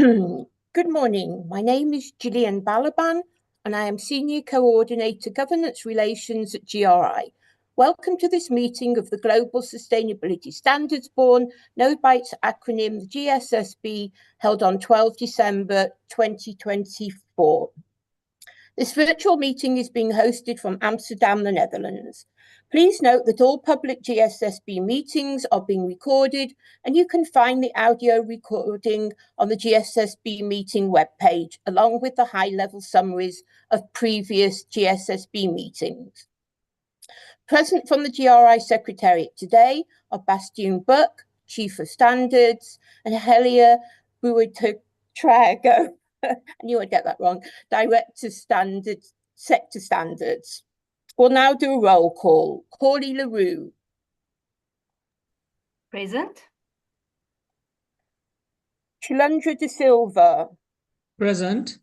Good morning. My name is Gillian Balaban, and I am Senior Coordinator Governance Relations at GRI. Welcome to this meeting of the Global Sustainability Standards Board, known by its acronym, the GSSB, held on 12 December 2024. This virtual meeting is being hosted from Amsterdam, the Netherlands. Please note that all public GSSB meetings are being recorded, and you can find the audio recording on the GSSB meeting webpage, along with the high-level summaries of previous GSSB meetings. Present from the GRI Secretariat today are Bastian Buck, Chief of Standards, and Helia Buitrago, I knew I'd get that wrong, Director Standards, Sector Standards. We'll now do a roll call. Corley LaRue. Present. Chilundra De Silva. Present.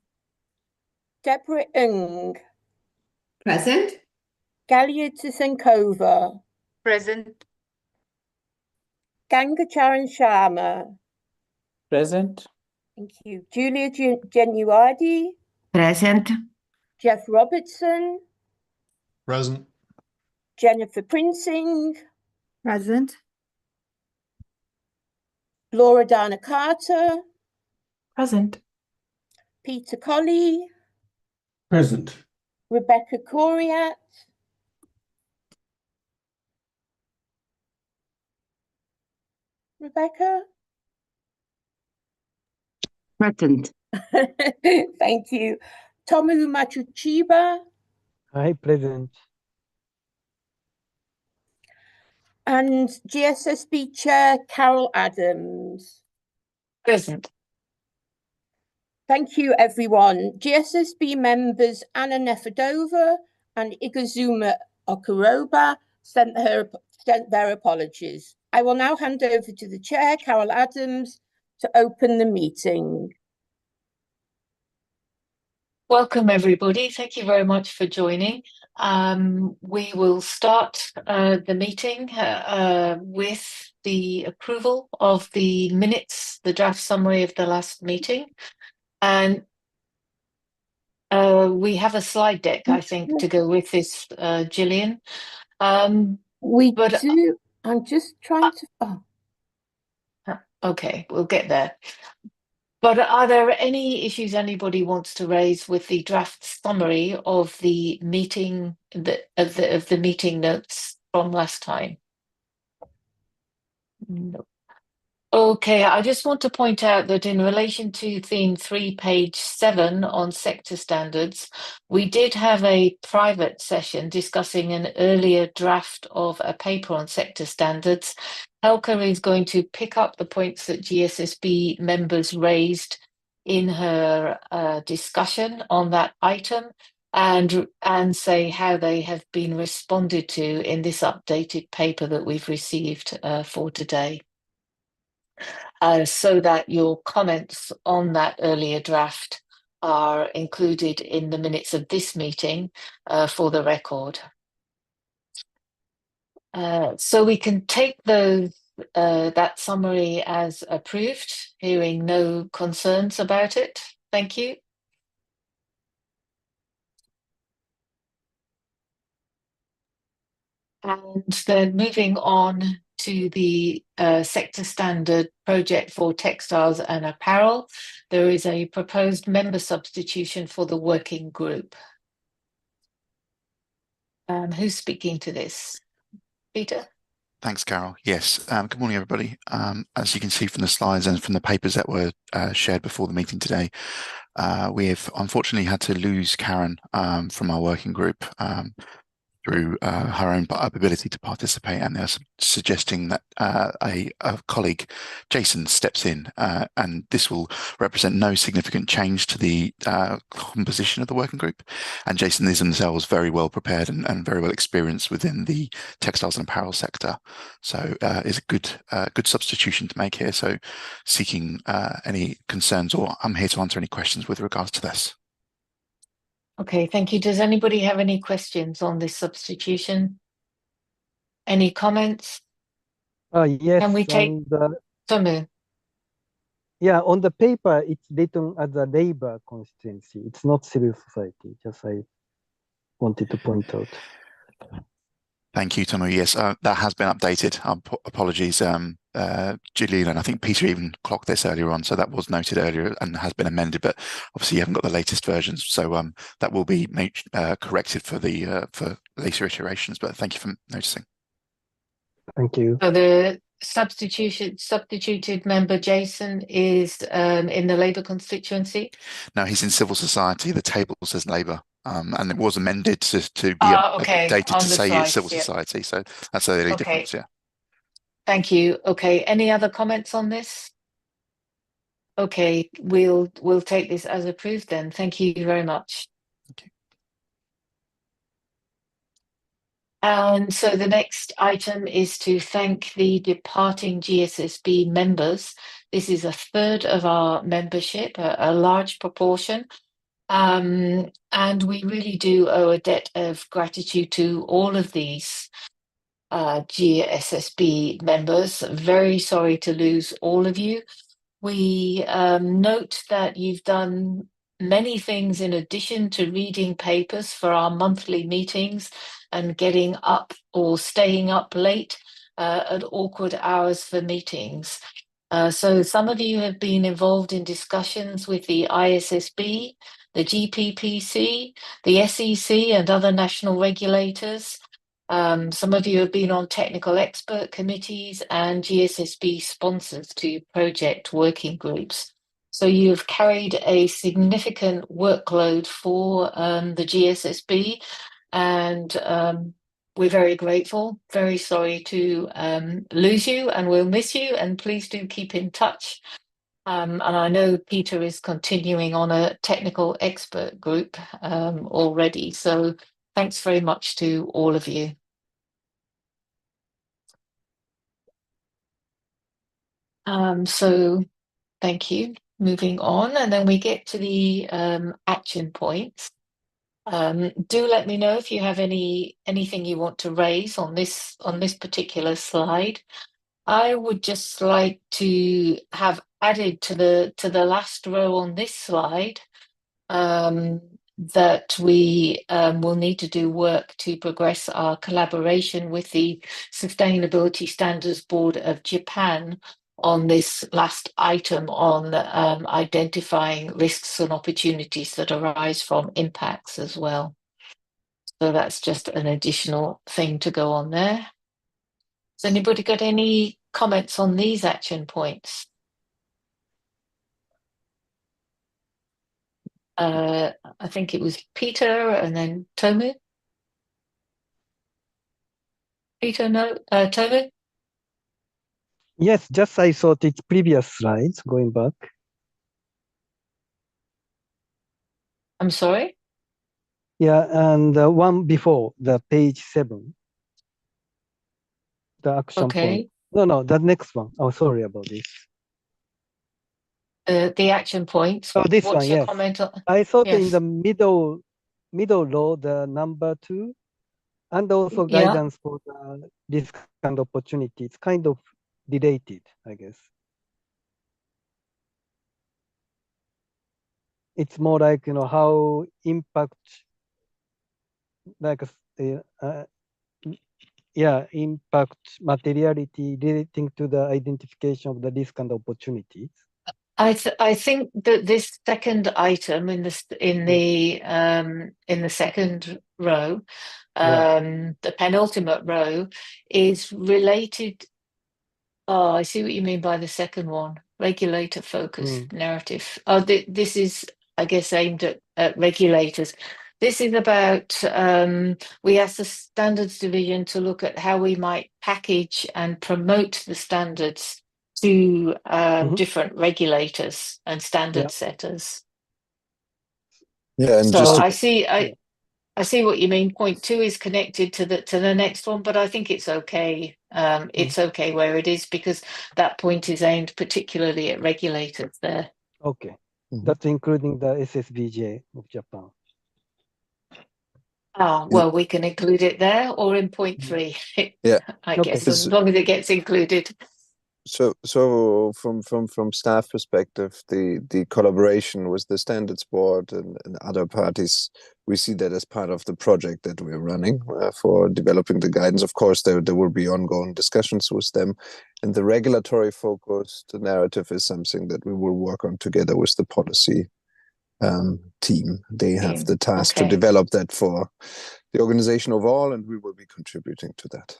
Deborah Ng. Present. Galia Tsisenkova. Present. Ganga Charan Sharma. Present. Thank you. Julia Genuardi. Present. Jeff Robertson. Present. Jennifer Prinsing. Present. Laura Dana Carter. Present. Peter Colley. Present. Rebecca Coriat. Rebecca? Present. Thank you. Tomoru Machuchiba. Hi, present. And GSSB Chair Carol Adams. Present. Thank you, everyone. GSSB members Anna Nefedova and Igazuma Okuroba sent their apologies. I will now hand over to the Chair, Carol Adams, to open the meeting. Welcome, everybody. Thank you very much for joining. We will start the meeting with the approval of the minutes, the draft summary of the last meeting. And we have a slide deck, I think, to go with this, Gillian. We do. I'm just trying to... Okay, we'll get there. But are there any issues anybody wants to raise with the draft summary of the meeting, of the meeting notes from last time? No. Okay, I just want to point out that in relation to theme 3, page 7 on sector standards, we did have a private session discussing an earlier draft of a paper on sector standards. Helka is going to pick up the points that GSSB members raised in her discussion on that item and say how they have been responded to in this updated paper that we've received for today. So that your comments on that earlier draft are included in the minutes of this meeting for the record. So we can take that summary as approved, hearing no concerns about it. Thank you. And then moving on to the sector standard project for textiles and apparel, there is a proposed member substitution for the working group. Who's speaking to this? Peter? Thanks, Carol. Yes, good morning, everybody. As you can see from the slides and from the papers that were shared before the meeting today, we have unfortunately had to lose Karen from our working group through her own ability to participate, and they're suggesting that a colleague, Jason, steps in, and this will represent no significant change to the composition of the working group. And Jason is themselves very well prepared and very well experienced within the textiles and apparel sector, so is a good substitution to make here. So seeking any concerns, or I'm here to answer any questions with regards to this. Okay, thank you. Does anybody have any questions on this substitution? Any comments? Yes. Can we take Tomu? Yeah, on the paper, it's written as a labor constituency. It's not civil society. Just I wanted to point out. Thank you, Tomo. Yes, that has been updated. Apologies, Julian, and I think Peter even clocked this earlier on, so that was noted earlier and has been amended. But obviously, you haven't got the latest versions, so that will be corrected for the for later iterations. But thank you for noticing. Thank you. So the substituted member Jason is in the Labour constituency. No, he's in civil society. The table says Labour. And it was amended to be Okay, updated on to the say slides, it's civil yeah. society. So that's the only Okay. difference, yeah. Thank you. Okay, any other comments on this? Okay, we'll take this as approved then. Thank you very much. Thank you. And so the next item is to thank the departing GSSB members. This is a third of our membership, a large proportion. And we really do owe a debt of gratitude to all of these GSSB members. Very sorry to lose all of you. We note that you've done many things in addition to reading papers for our monthly meetings and getting up or staying up late at awkward hours for meetings. So some of you have been involved in discussions with the ISSB, the GPPC, the SEC and other national regulators. Some of you have been on technical expert committees and GSSB sponsors to project working groups. So you've carried a significant workload for the GSSB, and we're very grateful, very sorry to lose you, and we'll miss you, and please do keep in touch. And I know Peter is continuing on a technical expert group already, so thanks very much to all of you. So thank you. Moving on, and then we get to the action points. Do let me know if you have anything you want to raise on this particular slide. I would just like to have added to the last row on this slide that we will need to do work to progress our collaboration with the Sustainability Standards Board of Japan on this last item on identifying risks and opportunities that arise from impacts as well. So that's just an additional thing to go on there. Has anybody got any comments on these action points? I think it was Peter and then Tomu. Peter, no, Tomu? Yes, just I thought it's previous slides going back. I'm sorry? Yeah, and one before the page 7. The action point. No, the next one. Oh, sorry about this. The action points. Oh, this What's one, your yes. comment on? I thought Yes. in the middle row, the number 2, and also Yeah. guidance for the risk and opportunity. It's kind of related, I guess. It's more like, how impact, like, impact materiality relating to the identification of the risk and opportunities. I think that this second item in the second row, the penultimate row, is related. Oh, I see what you mean by the second one. Regulator focused narrative. Oh, this is, I guess, aimed at regulators. This is about, we asked the standards division to look at how we might package and promote the standards to different regulators and standard setters. Yeah, and So just to, I see what you mean. Point 2 is connected to the next one, but I think it's okay. It's okay where it is because that point is aimed particularly at regulators there. Okay, that's including the SSBJ of Japan. Well, we can include it there or in point 3. Yeah. I guess as long as it gets included. So from staff perspective, the collaboration with the standards board and other parties, we see that as part of the project that we're running for developing the guidance. Of course, there will be ongoing discussions with them, and the regulatory focus, the narrative is something that we will work on together with the policy team. They have the task to develop that for the organization overall, and we will be contributing to that.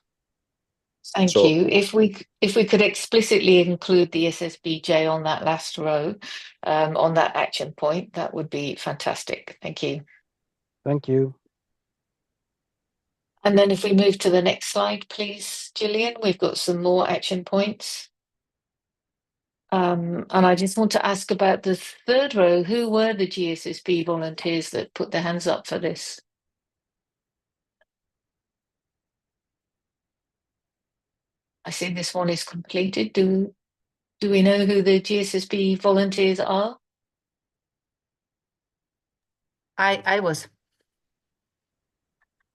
Thank you. If we could explicitly include the SSBJ on that last row, on that action point, that would be fantastic. Thank you. Thank you. And then if we move to the next slide, please, Gillian, we've got some more action points. And I just want to ask about the third row. Who were the GSSB volunteers that put their hands up for this? I see this one is completed. Do we know who the GSSB volunteers are? I was.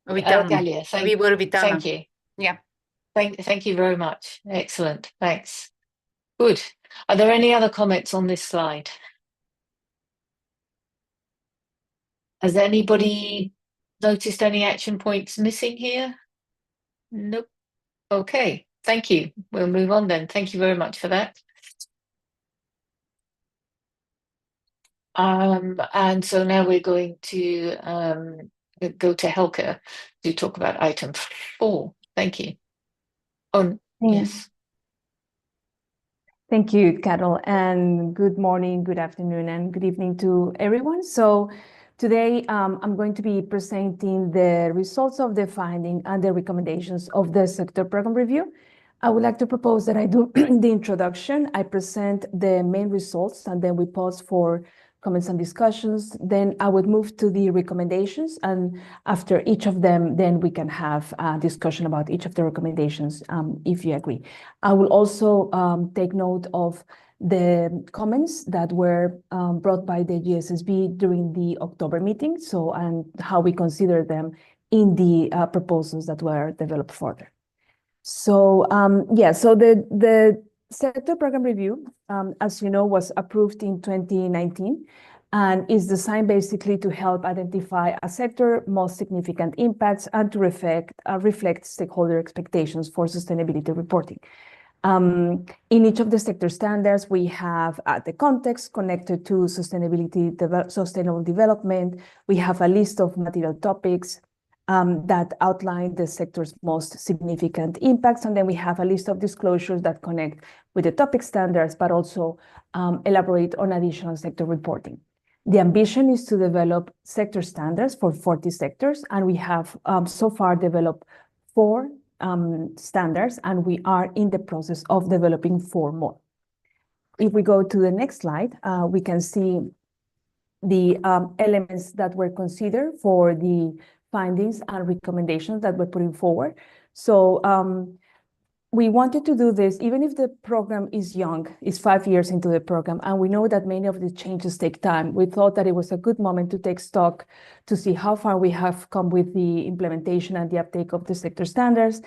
Galia, thank you. Yeah. Thank you very much. Excellent. Thanks. Good. Are there any other comments on this slide? Has anybody noticed any action points missing here? Nope. Okay. Thank you. We'll move on then. Thank you very much for that. And so now we're going to go to Helke to talk about item 4. Thank you. Yes. Thank you, Carol, and good morning, good afternoon, and good evening to everyone. So today I'm going to be presenting the results of the finding and the recommendations of the sector program review. I would like to propose that I do the introduction, I present the main results, and then we pause for comments and discussions. Then I would move to the recommendations, and after each of them, then we can have a discussion about each of the recommendations, if you agree. I will also take note of the comments that were brought by the GSSB during the October meeting, and how we consider them in the proposals that were developed further. So so the sector program review, as you know, was approved in 2019 and is designed basically to help identify a sector most significant impacts and to reflect stakeholder expectations for sustainability reporting. In each of the sector standards, we have the context connected to sustainable development. We have a list of material topics that outline the sector's most significant impacts. And then we have a list of disclosures that connect with the topic standards, but also elaborate on additional sector reporting. The ambition is to develop sector standards for 40 sectors, and we have so far developed 4 standards, and we are in the process of developing 4 more. If we go to the next slide, we can see the elements that were considered for the findings and recommendations that we're putting forward. So we wanted to do this, even if the program is young, it's 5 years into the program, and we know that many of the changes take time. We thought that it was a good moment to take stock to see how far we have come with the implementation and the uptake of the sector standards,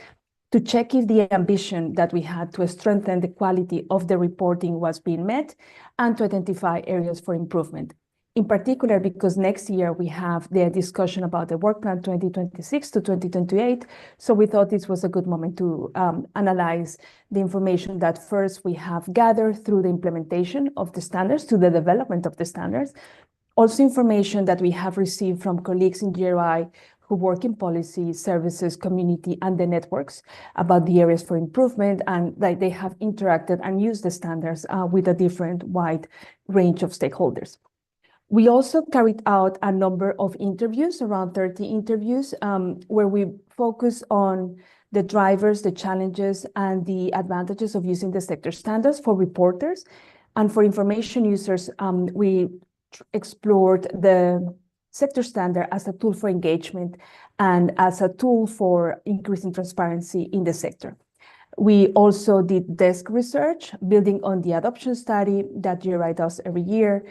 to check if the ambition that we had to strengthen the quality of the reporting was being met, and to identify areas for improvement. In particular, because next year we have the discussion about the work plan 2026 to 2028. So we thought this was a good moment to analyze the information that first we have gathered through the implementation of the standards, to the development of the standards. Also information that we have received from colleagues in GRI who work in policy, services, community, and the networks about the areas for improvement, and that they have interacted and used the standards with a different wide range of stakeholders. We also carried out a number of interviews, around 30 interviews, where we focus on the drivers, the challenges, and the advantages of using the sector standards for reporters. And for information users, we explored the sector standard as a tool for engagement and as a tool for increasing transparency in the sector. We also did desk research, building on the adoption study that GRI does every year.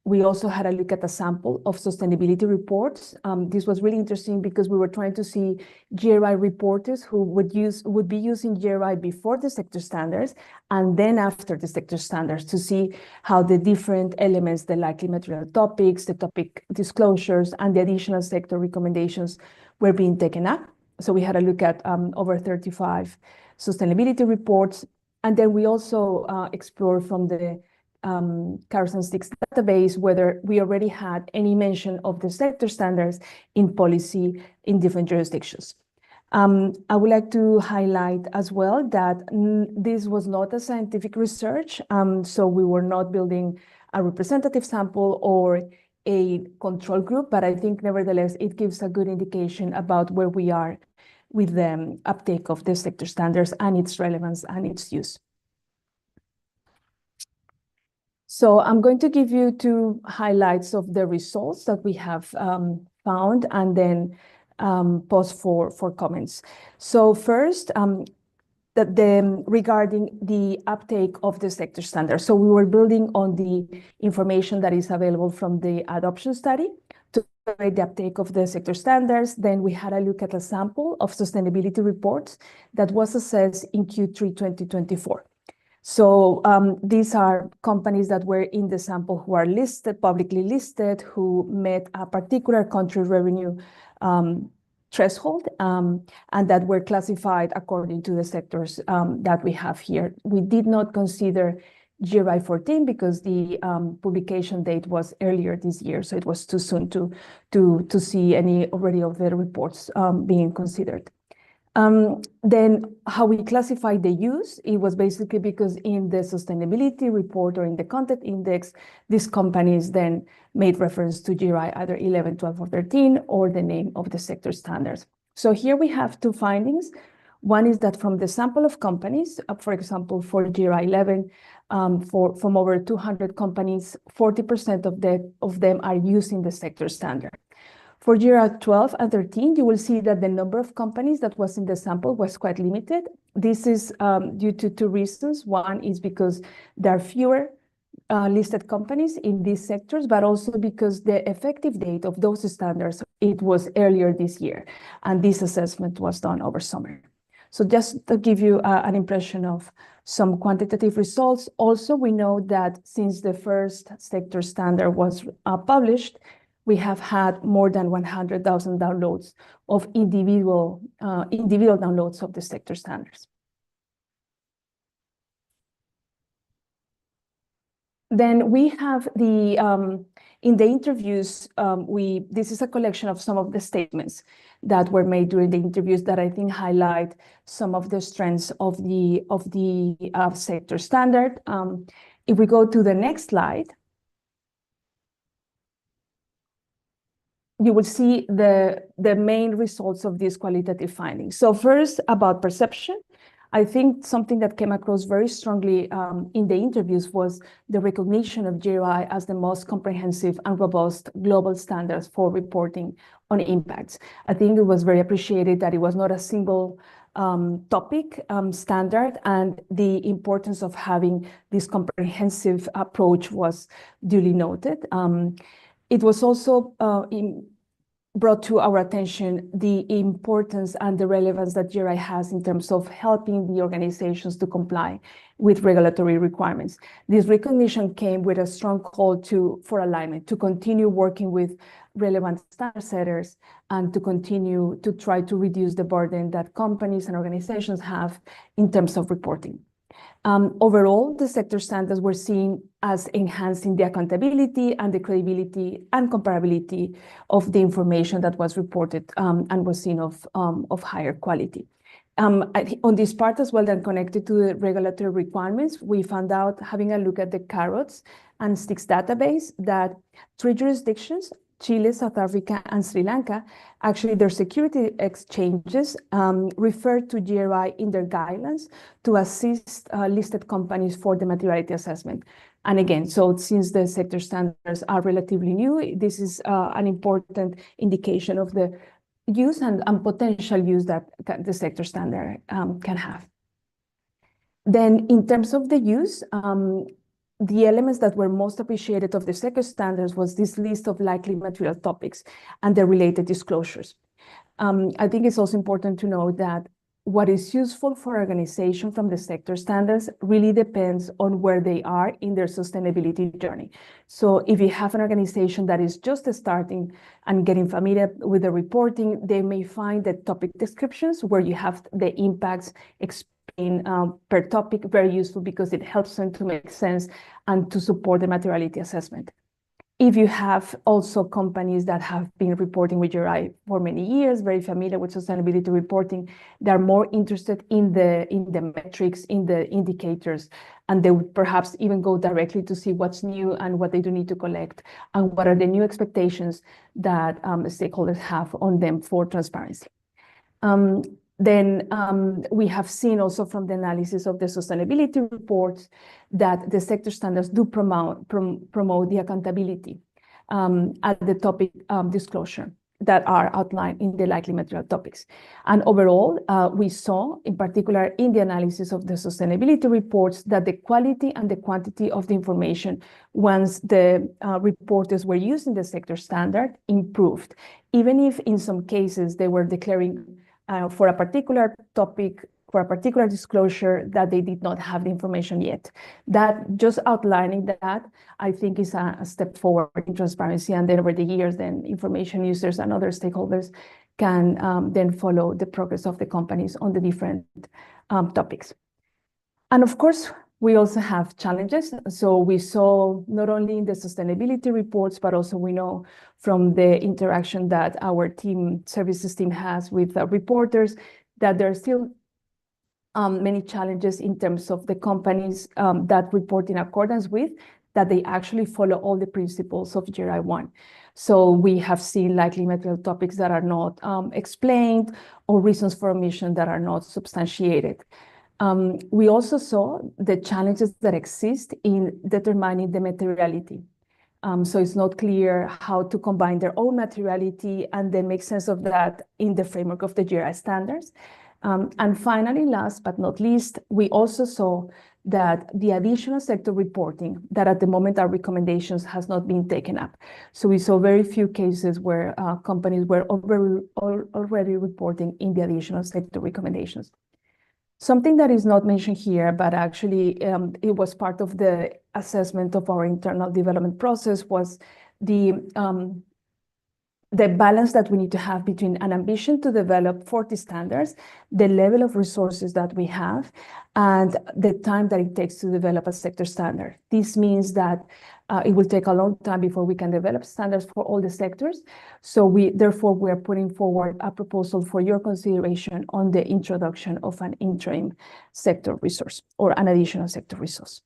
We also had a look at a sample of sustainability reports. This was really interesting because we were trying to see GRI reporters who would be using GRI before the sector standards and then after the sector standards to see how the different elements, the likely material topics, the topic disclosures, and the additional sector recommendations were being taken up. So we had a look at over 35 sustainability reports. And then we also explored from the Carson 6 database whether we already had any mention of the sector standards in policy in different jurisdictions. I would like to highlight as well that this was not a scientific research, so we were not building a representative sample or a control group, but I think nevertheless it gives a good indication about where we are with the uptake of the sector standards and its relevance and its use. So I'm going to give you 2 highlights of the results that we have found and then pause for comments. So first, regarding the uptake of the sector standard. So we were building on the information that is available from the adoption study to rate the uptake of the sector standards. Then we had a look at a sample of sustainability reports that was assessed in Q3 2024. So these are companies that were in the sample who are listed, publicly listed, who met a particular country revenue threshold, and that were classified according to the sectors that we have here. We did not consider GRI 14 because the publication date was earlier this year, so it was too soon to see any already of the reports being considered. Then how we classified the use, it was basically because in the sustainability report or in the content index, these companies then made reference to GRI either 11, 12, or 13, or the name of the sector standards. So here we have 2 findings. One is that from the sample of companies, for example, for GRI 11, from over 200 companies, 40% of them are using the sector standard. For GRI 12 and 13, you will see that the number of companies that was in the sample was quite limited. This is due to 2 reasons. One is because there are fewer listed companies in these sectors, but also because the effective date of those standards, it was earlier this year, and this assessment was done over summer. So just to give you an impression of some quantitative results, also we know that since the first sector standard was published, we have had more than 100,000 downloads of individual downloads of the sector standards. Then we have in the interviews, this is a collection of some of the statements that were made during the interviews that I think highlight some of the strengths of the sector standard. If we go to the next slide, you will see the main results of these qualitative findings. So first, about perception, I think something that came across very strongly in the interviews was the recognition of GRI as the most comprehensive and robust global standards for reporting on impacts. I think it was very appreciated that it was not a single topic standard, and the importance of having this comprehensive approach was duly noted. It was also brought to our attention the importance and the relevance that GRI has in terms of helping the organizations to comply with regulatory requirements. This recognition came with a strong call for alignment, to continue working with relevant standard setters and to continue to try to reduce the burden that companies and organizations have in terms of reporting. Overall, the sector standards were seen as enhancing the accountability and the credibility and comparability of the information that was reported and was seen of higher quality. On this part as well, then connected to the regulatory requirements, we found out, having a look at the carrots and sticks database, that 3 jurisdictions, Chile, South Africa, and Sri Lanka, actually their security exchanges refer to GRI in their guidelines to assist listed companies for the materiality assessment. And again, so since the sector standards are relatively new, this is an important indication of the use and potential use that the sector standard can have. Then in terms of the use, the elements that were most appreciated of the sector standards was this list of likely material topics and the related disclosures. I think it's also important to know that what is useful for organization from the sector standards really depends on where they are in their sustainability journey. So if you have an organization that is just starting and getting familiar with the reporting, they may find the topic descriptions where you have the impacts explained per topic very useful because it helps them to make sense and to support the materiality assessment. If you have also companies that have been reporting with GRI for many years, very familiar with sustainability reporting, they're more interested in the metrics, in the indicators, and they would perhaps even go directly to see what's new and what they do need to collect and what are the new expectations that stakeholders have on them for transparency. Then we have seen also from the analysis of the sustainability reports that the sector standards do promote the accountability at the topic disclosure that are outlined in the likely material topics. And overall, we saw, in particular in the analysis of the sustainability reports, that the quality and the quantity of the information once the reporters were using the sector standard improved, even if in some cases they were declaring for a particular topic, for a particular disclosure that they did not have the information yet. That just outlining that, I think is a step forward in transparency. And then over the years, then information users and other stakeholders can then follow the progress of the companies on the different topics. And of course, we also have challenges. So we saw not only in the sustainability reports, but also we know from the interaction that our services team has with reporters, that there are still many challenges in terms of the companies that report in accordance with, that they actually follow all the principles of GRI 1. So we have seen likely material topics that are not explained or reasons for omission that are not substantiated. We also saw the challenges that exist in determining the materiality. So it's not clear how to combine their own materiality and then make sense of that in the framework of the GRI standards. And finally, last but not least, we also saw that the additional sector reporting that at the moment our recommendations has not been taken up. So we saw very few cases where companies were already reporting in the additional sector recommendations. Something that is not mentioned here, but actually it was part of the assessment of our internal development process, was the balance that we need to have between an ambition to develop 40 standards, the level of resources that we have, and the time that it takes to develop a sector standard. This means that it will take a long time before we can develop standards for all the sectors. So therefore, we are putting forward a proposal for your consideration on the introduction of an interim sector resource or an additional sector resource.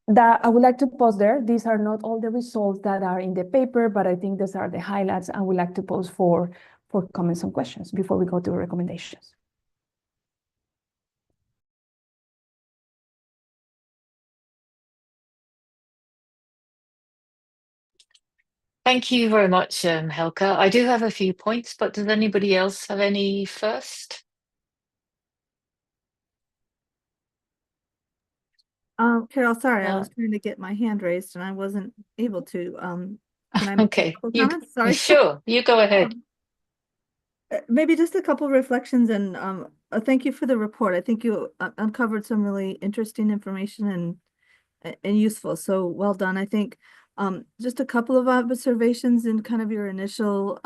That I would like to pause there. These are not all the results that are in the paper, but I think these are the highlights, and we'd like to pause for comments and questions before we go to recommendations. Thank you very much, Helga. I do have a few points, but does anybody else have any first? Carol, sorry, I was trying to get my hand raised and I wasn't able to. Can I make Okay, a couple comments? Sorry. sure, you go ahead. Maybe just a couple of reflections and thank you for the report. I think you uncovered some really interesting information and useful. So well done. I think just a couple of observations in kind of your initial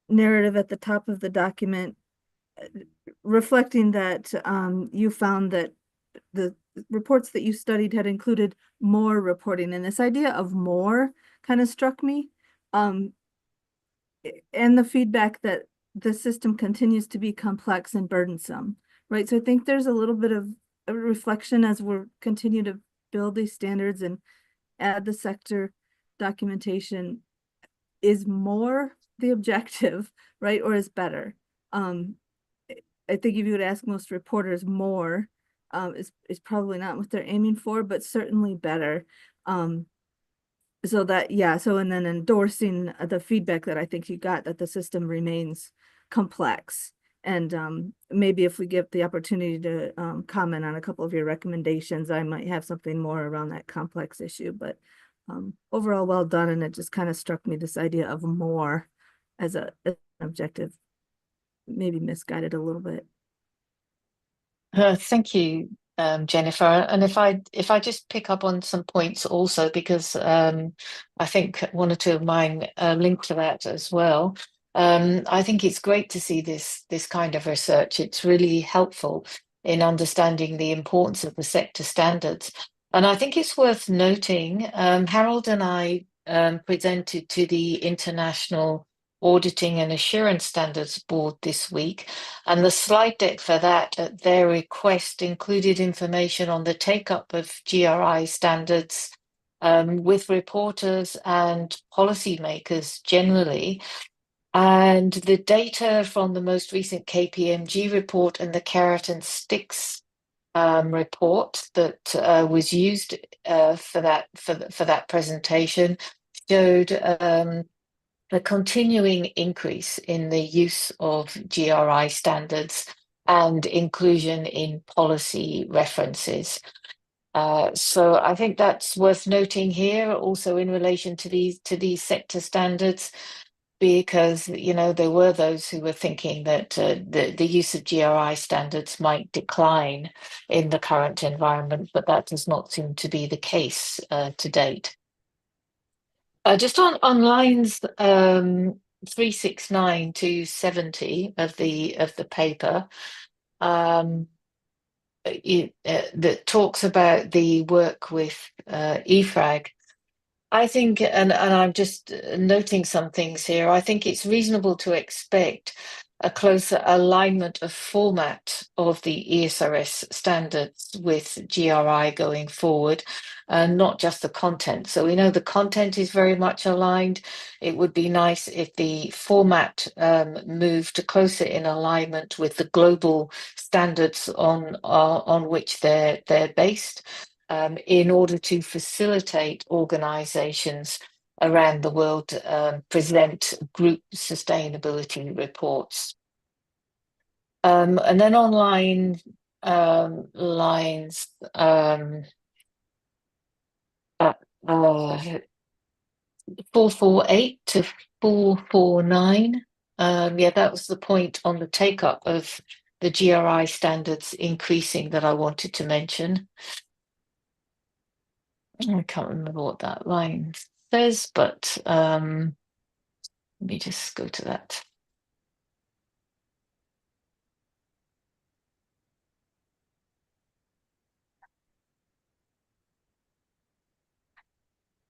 narrative at the top of the document, reflecting that you found that the reports that you studied had included more reporting, and this idea of more kind of struck me, and the feedback that the system continues to be complex and burdensome, right? So I think there's a little bit of a reflection as we're continue to build these standards and add the sector documentation. Is more the objective, right? Or is better? I think if you would ask most reporters, more is probably not what they're aiming for, but certainly better. So that, yeah, so and then endorsing the feedback that I think you got, that the system remains complex And maybe if we get the opportunity to comment on a couple of your recommendations, I might have something more around that complex issue. But overall, well done. And it just kind of struck me, this idea of more as an objective, maybe misguided a little bit. Thank you, Jennifer. And if I just pick up on some points also, because I think one or two of mine link to that as well. I think it's great to see this kind of research. It's really helpful in understanding the importance of the sector standards. And I think it's worth noting, Harold and I presented to the International Auditing and Assurance Standards Board this week, and the slide deck for that at their request included information on the take-up of GRI standards with reporters and policymakers generally. And the data from the most recent KPMG report and the carrot and sticks report that was used for that presentation showed a continuing increase in the use of GRI standards and inclusion in policy references. So I think that's worth noting here, also in relation to these sector standards, because there were those who were thinking that the use of GRI standards might decline in the current environment, but that does not seem to be the case to date. Just on lines 369 to 70 of the paper, that talks about the work with EFRAG. I think, and I'm just noting some things here, I think it's reasonable to expect a closer alignment of format of the ESRS standards with GRI going forward, not just the content. So we know the content is very much aligned. It would be nice if the format moved closer in alignment with the global standards on which they're based. In order to facilitate organizations around the world present group sustainability reports. And then on lines 448 to 449, yeah, that was the point on the take-up of the GRI standards increasing that I wanted to mention. I can't remember what that line says, but let me just go to that.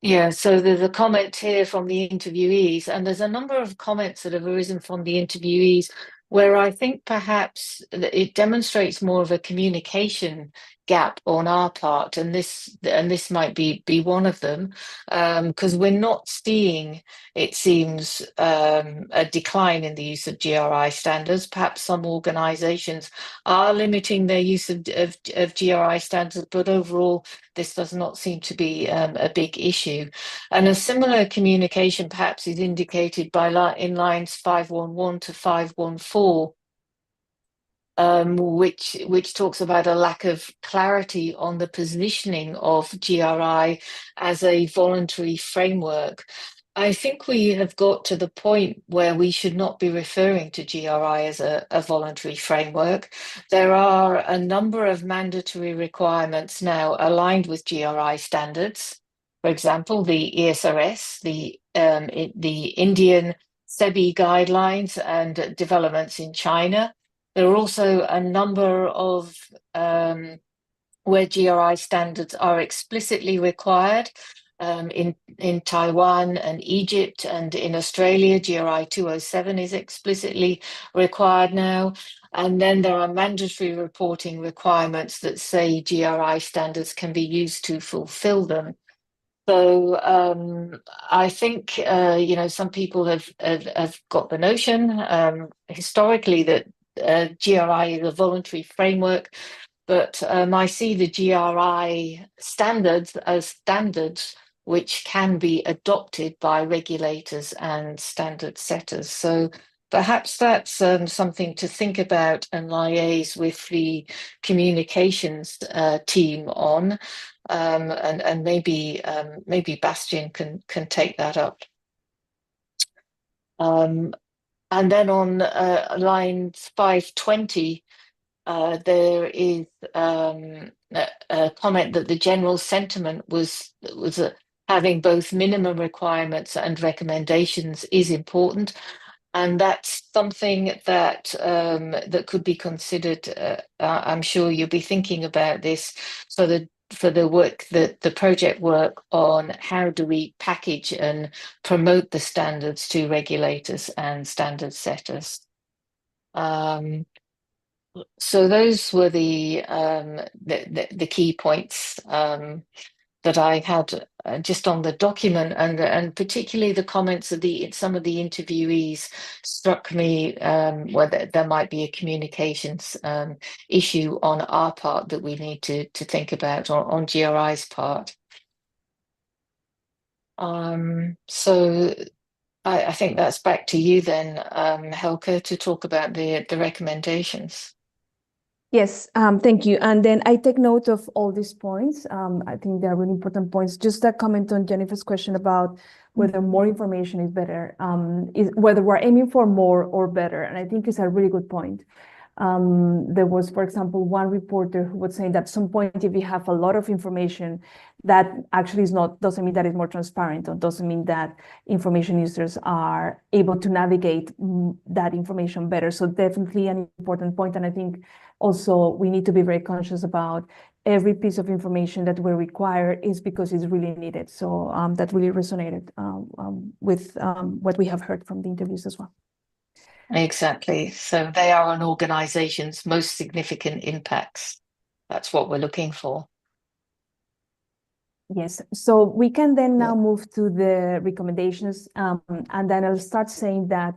Yeah, so there's a comment here from the interviewees, and there's a number of comments that have arisen from the interviewees where I think perhaps it demonstrates more of a communication gap on our part, and this might be one of them, because we're not seeing, it seems, a decline in the use of GRI standards. Perhaps some organizations are limiting their use of GRI standards, but overall this does not seem to be a big issue. And a similar communication perhaps is indicated by in lines 511 to 514, which talks about a lack of clarity on the positioning of GRI as a voluntary framework. I think we have got to the point where we should not be referring to GRI as a voluntary framework. There are a number of mandatory requirements now aligned with GRI standards. For example, the ESRS, the Indian SEBI guidelines and developments in China. There are also a number of where GRI standards are explicitly required. In Taiwan and Egypt, and in Australia, GRI 207 is explicitly required now. And then there are mandatory reporting requirements that say GRI standards can be used to fulfill them. So I think some people have got the notion historically that GRI is a voluntary framework, but I see the GRI standards as standards which can be adopted by regulators and standard setters. So perhaps that's something to think about and liaise with the communications team on, and maybe Bastian can take that up. And then on line 520, there is a comment that the general sentiment was having both minimum requirements and recommendations is important, and that's something that that could be considered. I'm sure you'll be thinking about this for the work, the project work on how do we package and promote the standards to regulators and standard setters. So those were the key points that I had just on the document, and particularly the comments of some of the interviewees struck me where there might be a communications issue on our part that we need to think about, or on GRI's part. So I think that's back to you then, Helke, to talk about the recommendations. Yes, thank you. And then I take note of all these points. I think they are really important points. Just a comment on Jennifer's question about whether more information is better, whether we're aiming for more or better. And I think it's a really good point. There was, for example, one reporter who was saying that at some point, if you have a lot of information, that actually doesn't mean that it's more transparent, or doesn't mean that information users are able to navigate that information better. So definitely an important point. And I think also we need to be very conscious about every piece of information that we require is because it's really needed. So that really resonated with what we have heard from the interviews as well. Exactly. So they are an organization's most significant impacts. That's what we're looking for. Yes. So we can then now move to the recommendations. And then I'll start saying that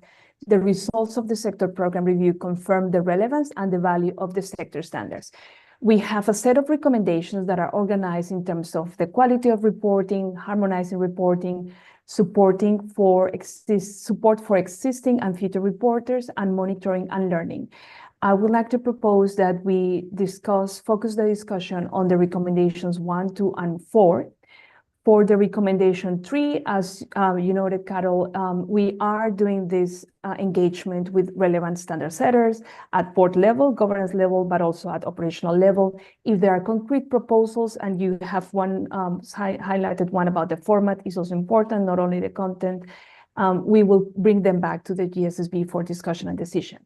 the results of the sector program review confirm the relevance and the value of the sector standards. We have a set of recommendations that are organized in terms of the quality of reporting, harmonizing reporting, support for existing and future reporters, and monitoring and learning. I would like to propose that we focus the discussion on the recommendations 1, 2, and 4. For the recommendation 3, as you noted, Carol, we are doing this engagement with relevant standard setters at board level, governance level, but also at operational level. If there are concrete proposals, and you have one highlighted one about the format is also important, not only the content, we will bring them back to the GSSB for discussion and decision.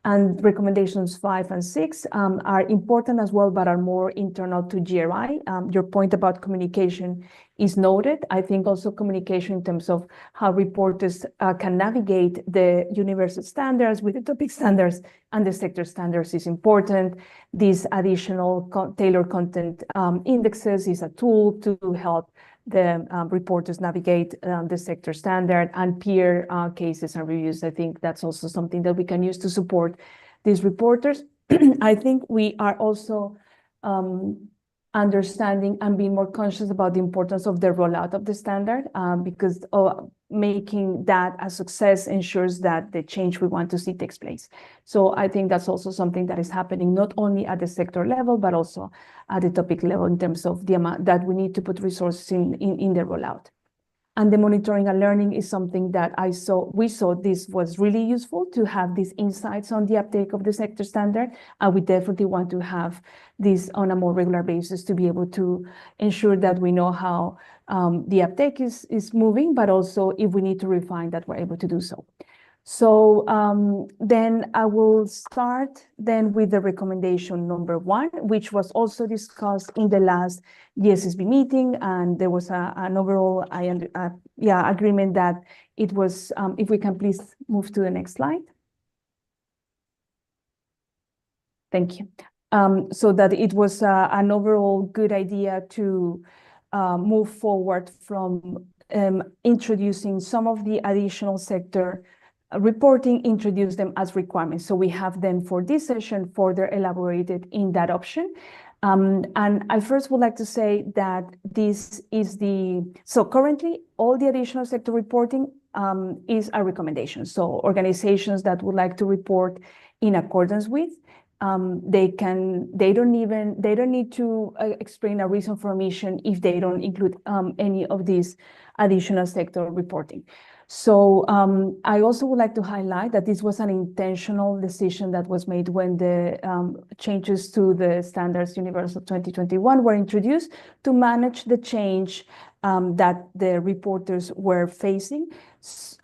And recommendations 5 and 6 are important as well, but are more internal to GRI. Your point about communication is noted. I think also communication in terms of how reporters can navigate the universal standards with the topic standards and the sector standards is important. These additional tailored content indexes is a tool to help the reporters navigate the sector standard, and peer cases and reviews. I think that's also something that we can use to support these reporters. I think we are also understanding and being more conscious about the importance of the rollout of the standard, because making that a success ensures that the change we want to see takes place. So I think that's also something that is happening not only at the sector level, but also at the topic level in terms of the amount that we need to put resources in the rollout. And the monitoring and learning is something that we saw this was really useful to have these insights on the uptake of the sector standard. And we definitely want to have this on a more regular basis to be able to ensure that we know how the uptake is moving, but also if we need to refine that, we're able to do so. So then I will start then with the recommendation number 1, which was also discussed in the last GSSB meeting, and there was an overall agreement that it was. If we can please move to the next slide. Thank you. So that it was an overall good idea to move forward from introducing some of the additional sector reporting, introduce them as requirements. So we have them for this session further elaborated in that option. And I first would like to say that this is so currently all the additional sector reporting is a recommendation. So organizations that would like to report in accordance with, they don't need to explain a reason for omission if they don't include any of these additional sector reporting. So I also would like to highlight that this was an intentional decision that was made when the changes to the Standards Universal 2021 were introduced to manage the change that the reporters were facing.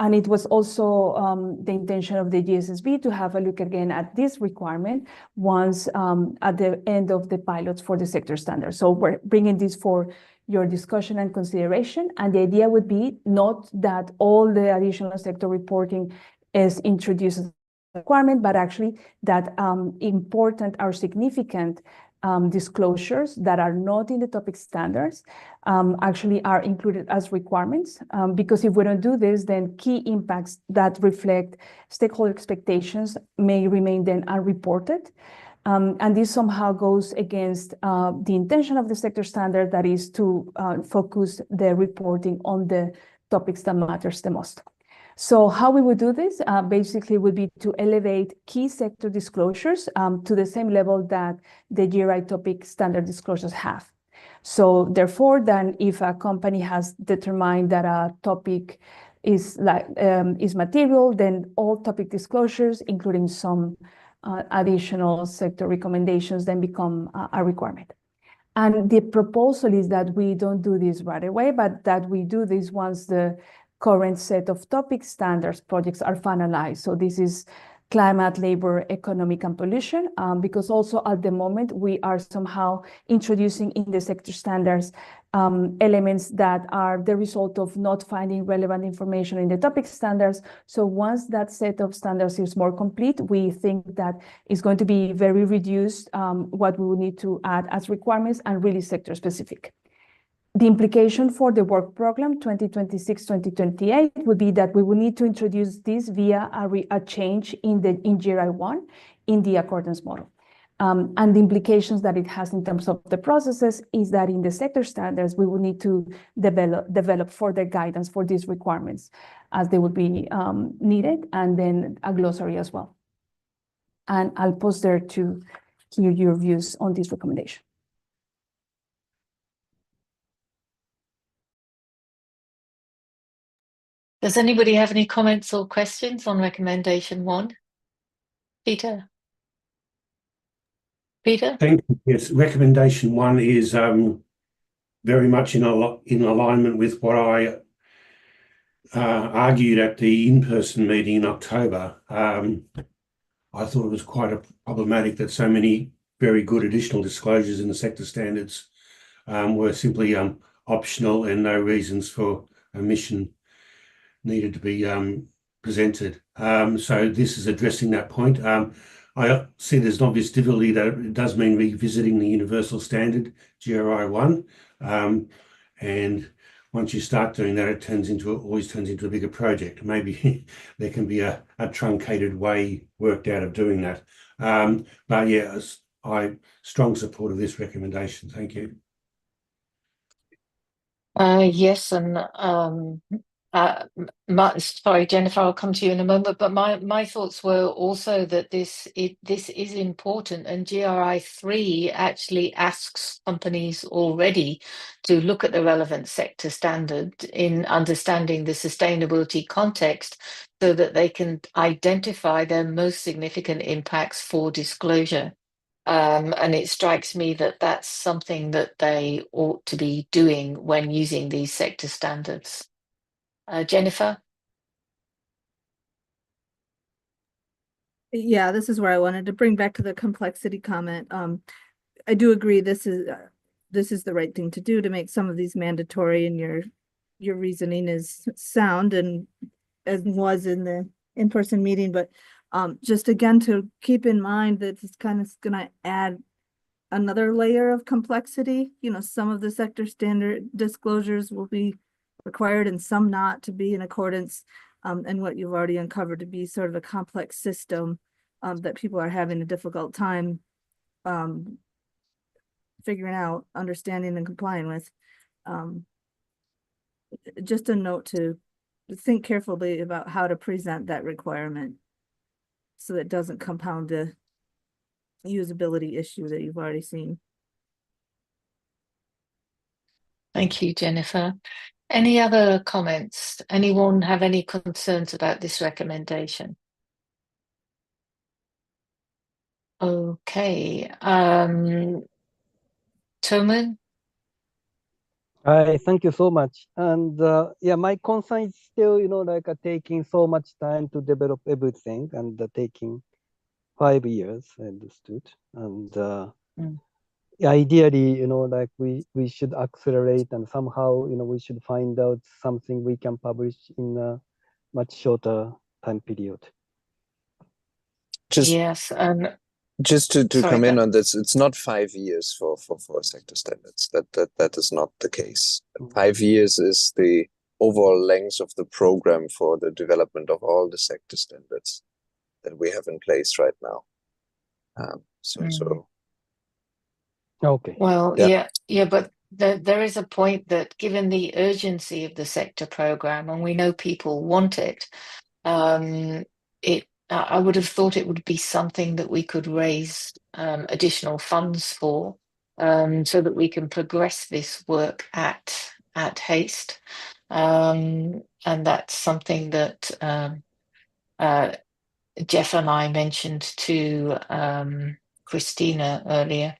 And it was also the intention of the GSSB to have a look again at this requirement once at the end of the pilots for the sector standards. So we're bringing this for your discussion and consideration. And the idea would be not that all the additional sector reporting is introduced as a requirement, but actually that important or significant disclosures that are not in the topic standards actually are included as requirements. Because if we don't do this, then key impacts that reflect stakeholder expectations may remain then unreported. And this somehow goes against the intention of the sector standard, that is to focus the reporting on the topics that matters the most. So how we would do this basically would be to elevate key sector disclosures to the same level that the GRI topic standard disclosures have. So therefore, then if a company has determined that a topic is material, then all topic disclosures, including some additional sector recommendations, then become a requirement. And the proposal is that we don't do this right away, but that we do this once the current set of topic standards projects are finalized. So this is climate, labor, economic, and pollution, because also at the moment we are somehow introducing in the sector standards elements that are the result of not finding relevant information in the topic standards. So once that set of standards is more complete, we think that it's going to be very reduced what we will need to add as requirements and really sector specific. The implication for the work program 2026-2028 would be that we will need to introduce this via a change in GRI 1 in the accordance model. And the implications that it has in terms of the processes is that in the sector standards, we will need to develop further guidance for these requirements as they would be needed, and then a glossary as well. And I'll pause there to hear your views on this recommendation. Does anybody have any comments or questions on recommendation 1? Peter? Peter? Thank you. Yes, recommendation 1 is very much in alignment with what I argued at the in-person meeting in October. I thought it was quite problematic that so many very good additional disclosures in the sector standards were simply optional and no reasons for omission needed to be presented. So this is addressing that point. I see there's an obvious difficulty that it does mean revisiting the universal standard, GRI 1. And once you start doing that, it always turns into a bigger project. Maybe there can be a truncated way worked out of doing that. But yeah, I strong support of this recommendation. Thank you. Yes, and sorry, Jennifer, I'll come to you in a moment, but my thoughts were also that this is important, and GRI 3 actually asks companies already to look at the relevant sector standard in understanding the sustainability context so that they can identify their most significant impacts for disclosure. And it strikes me that that's something that they ought to be doing when using these sector standards. Jennifer? Yeah, this is where I wanted to bring back to the complexity comment. I do agree this is the right thing to do to make some of these mandatory, and your reasoning is sound and as was in the in-person meeting, but just again to keep in mind that it's kind of going to add another layer of complexity. You know, some of the sector standard disclosures will be required and some not to be in accordance, and what you've already uncovered to be sort of a complex system that people are having a difficult time figuring out, understanding, and complying with. Just a note to think carefully about how to present that requirement so that it doesn't compound a usability issue that you've already seen. Thank you, Jennifer. Any other comments? Anyone have any concerns about this recommendation? Okay, Toman? Thank you so much. And yeah, my concern is still, like taking so much time to develop everything and taking 5 years, I understood. And ideally, like we should accelerate and somehow, we should find out something we can publish in a much shorter time period. Yes, Just to sorry, come in but on this, it's not 5 years for sector standards. That is not the case. 5 years is the overall length of the program for the development of all the sector standards that we have in place right now. Okay. well, yeah, but there is a point that given the urgency of the sector program, and we know people want it, I would have thought it would be something that we could raise additional funds for, so that we can progress this work at haste, and that's something that Jeff and I mentioned to Christina earlier.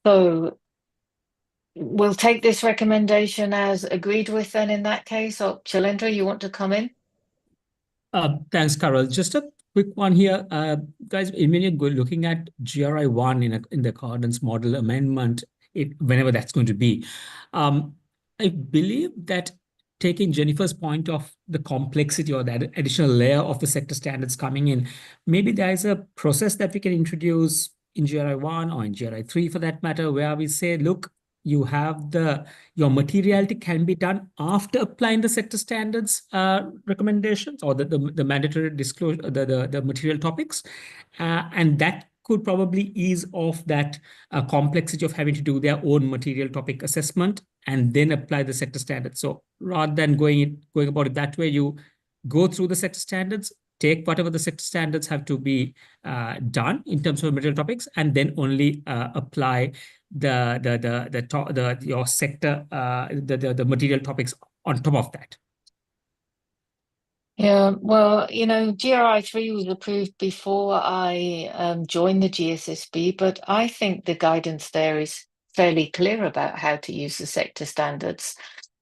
So we'll take this recommendation as agreed with then in that case. Or Shalendra, you want to come in? Thanks, Carol. Just a quick one here. Guys, when you're looking at GRI 1 in the accordance model amendment, whenever that's going to be, I believe that taking Jennifer's point of the complexity or that additional layer of the sector standards coming in, maybe there is a process that we can introduce in GRI 1 or in GRI 3 for that matter, where we say, look, you have your materiality can be done after applying the sector standards recommendations or the mandatory disclosure, the material topics, and that could probably ease off that complexity of having to do their own material topic assessment and then apply the sector standards. So rather than going about it that way, you go through the sector standards, take whatever the sector standards have to be done in terms of material topics, and then only apply your sector the material topics on top of that. Yeah, well, GRI 3 was approved before I joined the GSSB, but I think the guidance there is fairly clear about how to use the sector standards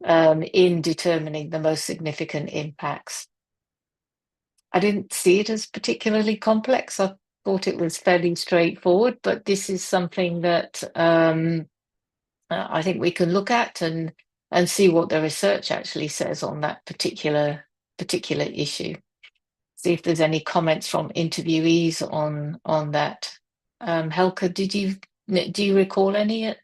in determining the most significant impacts. I didn't see it as particularly complex. I thought it was fairly straightforward, but this is something that I think we can look at and see what the research actually says on that particular issue. See if there's any comments from interviewees on that. Helke, do you recall any?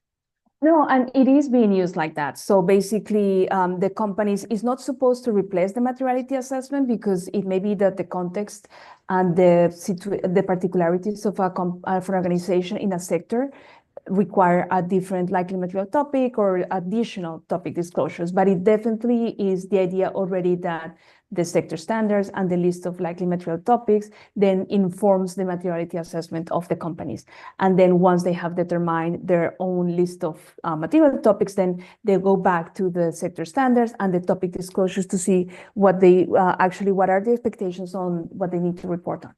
No, and it is being used like that. So basically, the companies is not supposed to replace the materiality assessment because it may be that the context and the particularities of an organization in a sector require a different likely material topic or additional topic disclosures. But it definitely is the idea already that the sector standards and the list of likely material topics then informs the materiality assessment of the companies. And then once they have determined their own list of material topics, then they go back to the sector standards and the topic disclosures to see what they what are the expectations on what they need to report on.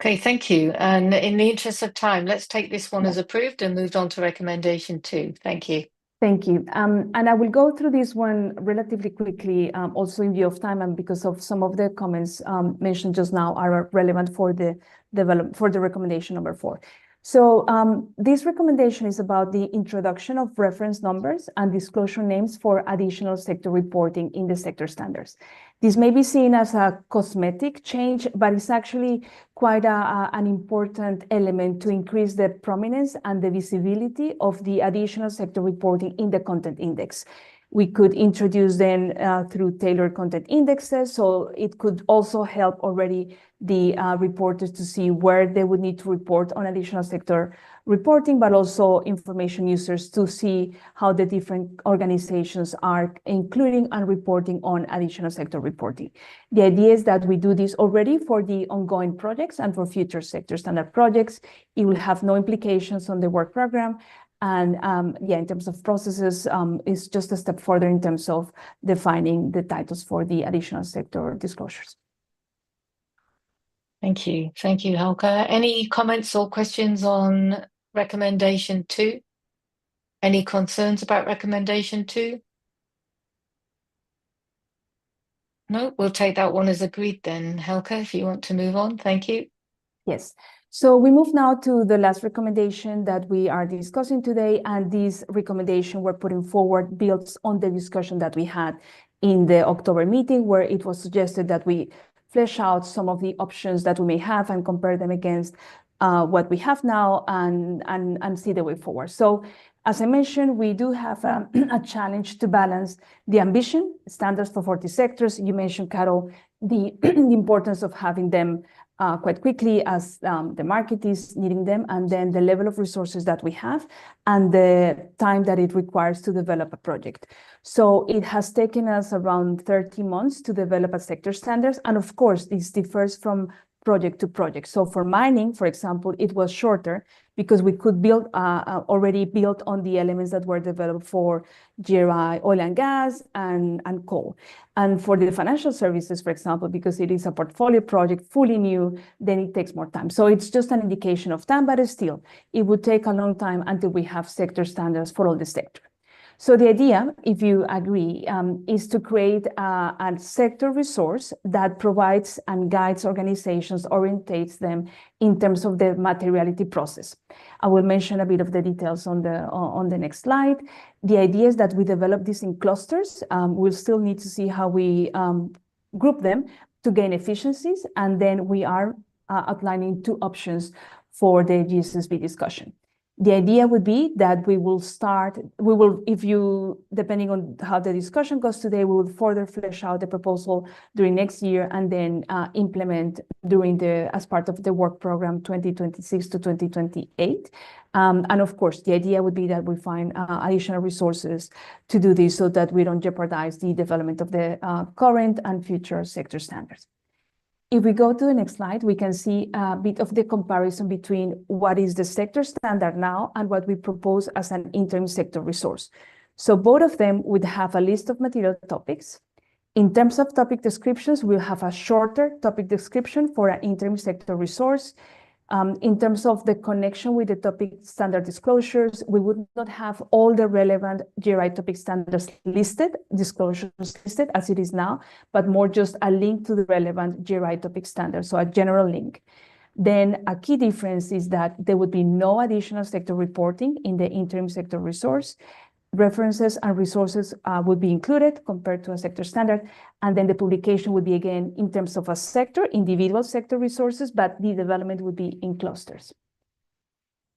Okay, thank you. And in the interest of time, let's take this one as approved and move on to recommendation 2. Thank you. Thank you. And I will go through this one relatively quickly, also in view of time and because of some of the comments mentioned just now are relevant for the recommendation number 4. So this recommendation is about the introduction of reference numbers and disclosure names for additional sector reporting in the sector standards. This may be seen as a cosmetic change, but it's actually quite an important element to increase the prominence and the visibility of the additional sector reporting in the content index. We could introduce them through tailored content indexes. So it could also help already the reporters to see where they would need to report on additional sector reporting, but also information users to see how the different organizations are including and reporting on additional sector reporting. The idea is that we do this already for the ongoing projects and for future sector standard projects. It will have no implications on the work program. And in terms of processes, it's just a step further in terms of defining the titles for the additional sector disclosures. Thank you. Thank you, Helga. Any comments or questions on recommendation 2? Any concerns about recommendation 2? No, we'll take that one as agreed then. Helga, if you want to move on, thank you. Yes. So we move now to the last recommendation that we are discussing today, and this recommendation we're putting forward builds on the discussion that we had in the October meeting, where it was suggested that we flesh out some of the options that we may have and compare them against what we have now and see the way forward. So as I mentioned, we do have a challenge to balance the ambition standards for 40 sectors. You mentioned, Carol, the importance of having them quite quickly as the market is needing them, and then the level of resources that we have and the time that it requires to develop a project. So it has taken us around 30 months to develop a sector standards. And of course, this differs from project to project. So for mining, for example, it was shorter because we could build already built on the elements that were developed for GRI, oil and gas, and coal. And for the financial services, for example, because it is a portfolio project, fully new, then it takes more time. So it's just an indication of time, but still, it would take a long time until we have sector standards for all the sector. So the idea, if you agree, is to create a sector resource that provides and guides organizations, orientates them in terms of the materiality process. I will mention a bit of the details on the next slide. The idea is that we develop this in clusters. We'll still need to see how we group them to gain efficiencies, and then we are outlining 2 options for the GSSB discussion. The idea would be that depending on how the discussion goes today, we will further flesh out the proposal during next year and then implement as part of the work program 2026 to 2028. And of course, the idea would be that we find additional resources to do this so that we don't jeopardize the development of the current and future sector standards. If we go to the next slide, we can see a bit of the comparison between what is the sector standard now and what we propose as an interim sector resource. So both of them would have a list of material topics. In terms of topic descriptions, we'll have a shorter topic description for an interim sector resource. In terms of the connection with the topic standard disclosures, we would not have all the relevant GRI topic standards disclosures listed as it is now, but more just a link to the relevant GRI topic standards, so a general link. Then a key difference is that there would be no additional sector reporting in the interim sector resource. References and resources would be included compared to a sector standard. And then the publication would be, again, in terms of a sector, individual sector resources, but the development would be in clusters.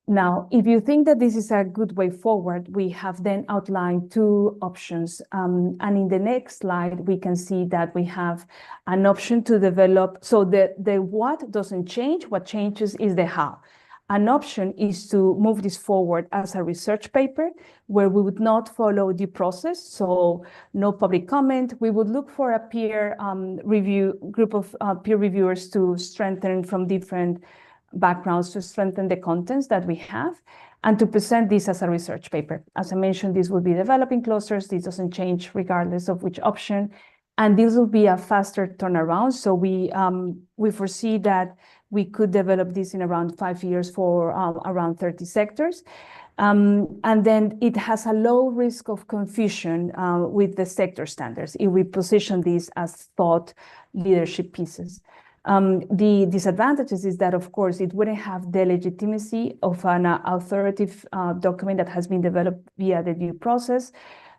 Now, if you think that this is a good way forward, we have then outlined 2 options. And in the next slide, we can see that we have an option to develop. So the what doesn't change. What changes is the how. An option is to move this forward as a research paper where we would not follow due process, so no public comment. We would look for a peer group of peer reviewers to strengthen from different backgrounds, to strengthen the contents that we have, and to present this as a research paper. As I mentioned, this will be developing clusters. This doesn't change regardless of which option. And this will be a faster turnaround. So we foresee that we could develop this in around 5 years for around 30 sectors. And then it has a low risk of confusion with the sector standards if we position these as thought leadership pieces. The disadvantages is that, of course, it wouldn't have the legitimacy of an authoritative document that has been developed via the due process.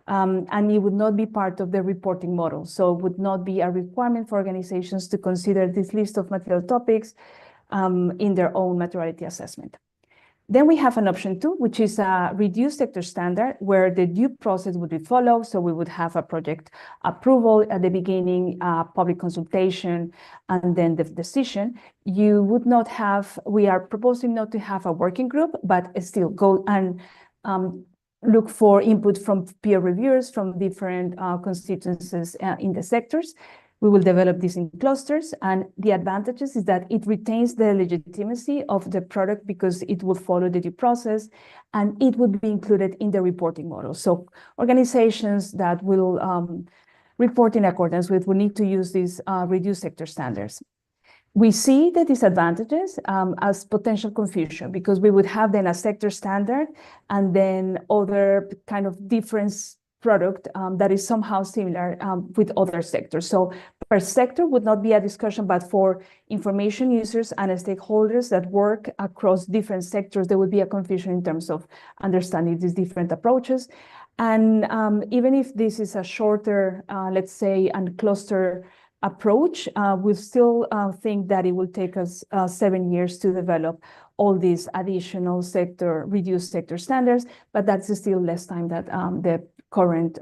And it would not be part of the reporting model. So it would not be a requirement for organizations to consider this list of material topics in their own materiality assessment. Then we have an option 2, which is a reduced sector standard, where the due process would be followed. So we would have a project approval at the beginning, public consultation, and then the decision. You would not have, we are proposing not to have a working group, but still go and look for input from peer reviewers from different constituencies in the sectors. We will develop this in clusters, and the advantages is that it retains the legitimacy of the product because it will follow the due process, and it would be included in the reporting model. So organizations that will report in accordance with will need to use these reduced sector standards. We see the disadvantages as potential confusion, because we would have then a sector standard and then other kind of difference product that is somehow similar with other sectors. So per sector would not be a discussion, but for information users and stakeholders that work across different sectors, there would be a confusion in terms of understanding these different approaches. And even if this is a shorter, let's say, and cluster approach, we still think that it will take us 7 years to develop all these additional reduced sector standards, but that's still less time than the current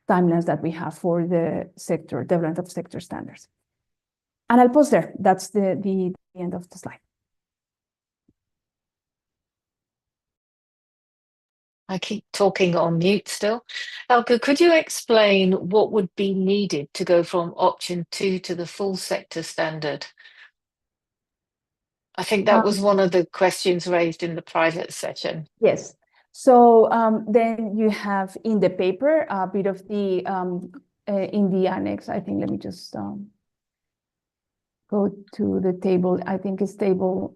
timelines that we have for the sector development of sector standards. And I'll pause there. That's the end of the slide. I keep talking on mute still. Elke, could you explain what would be needed to go from option 2 to the full sector standard? I think that was one of the questions raised in the private session. Yes. So then you have in the paper a bit of the, in the annex, I think, let me just go to the table. I think it's table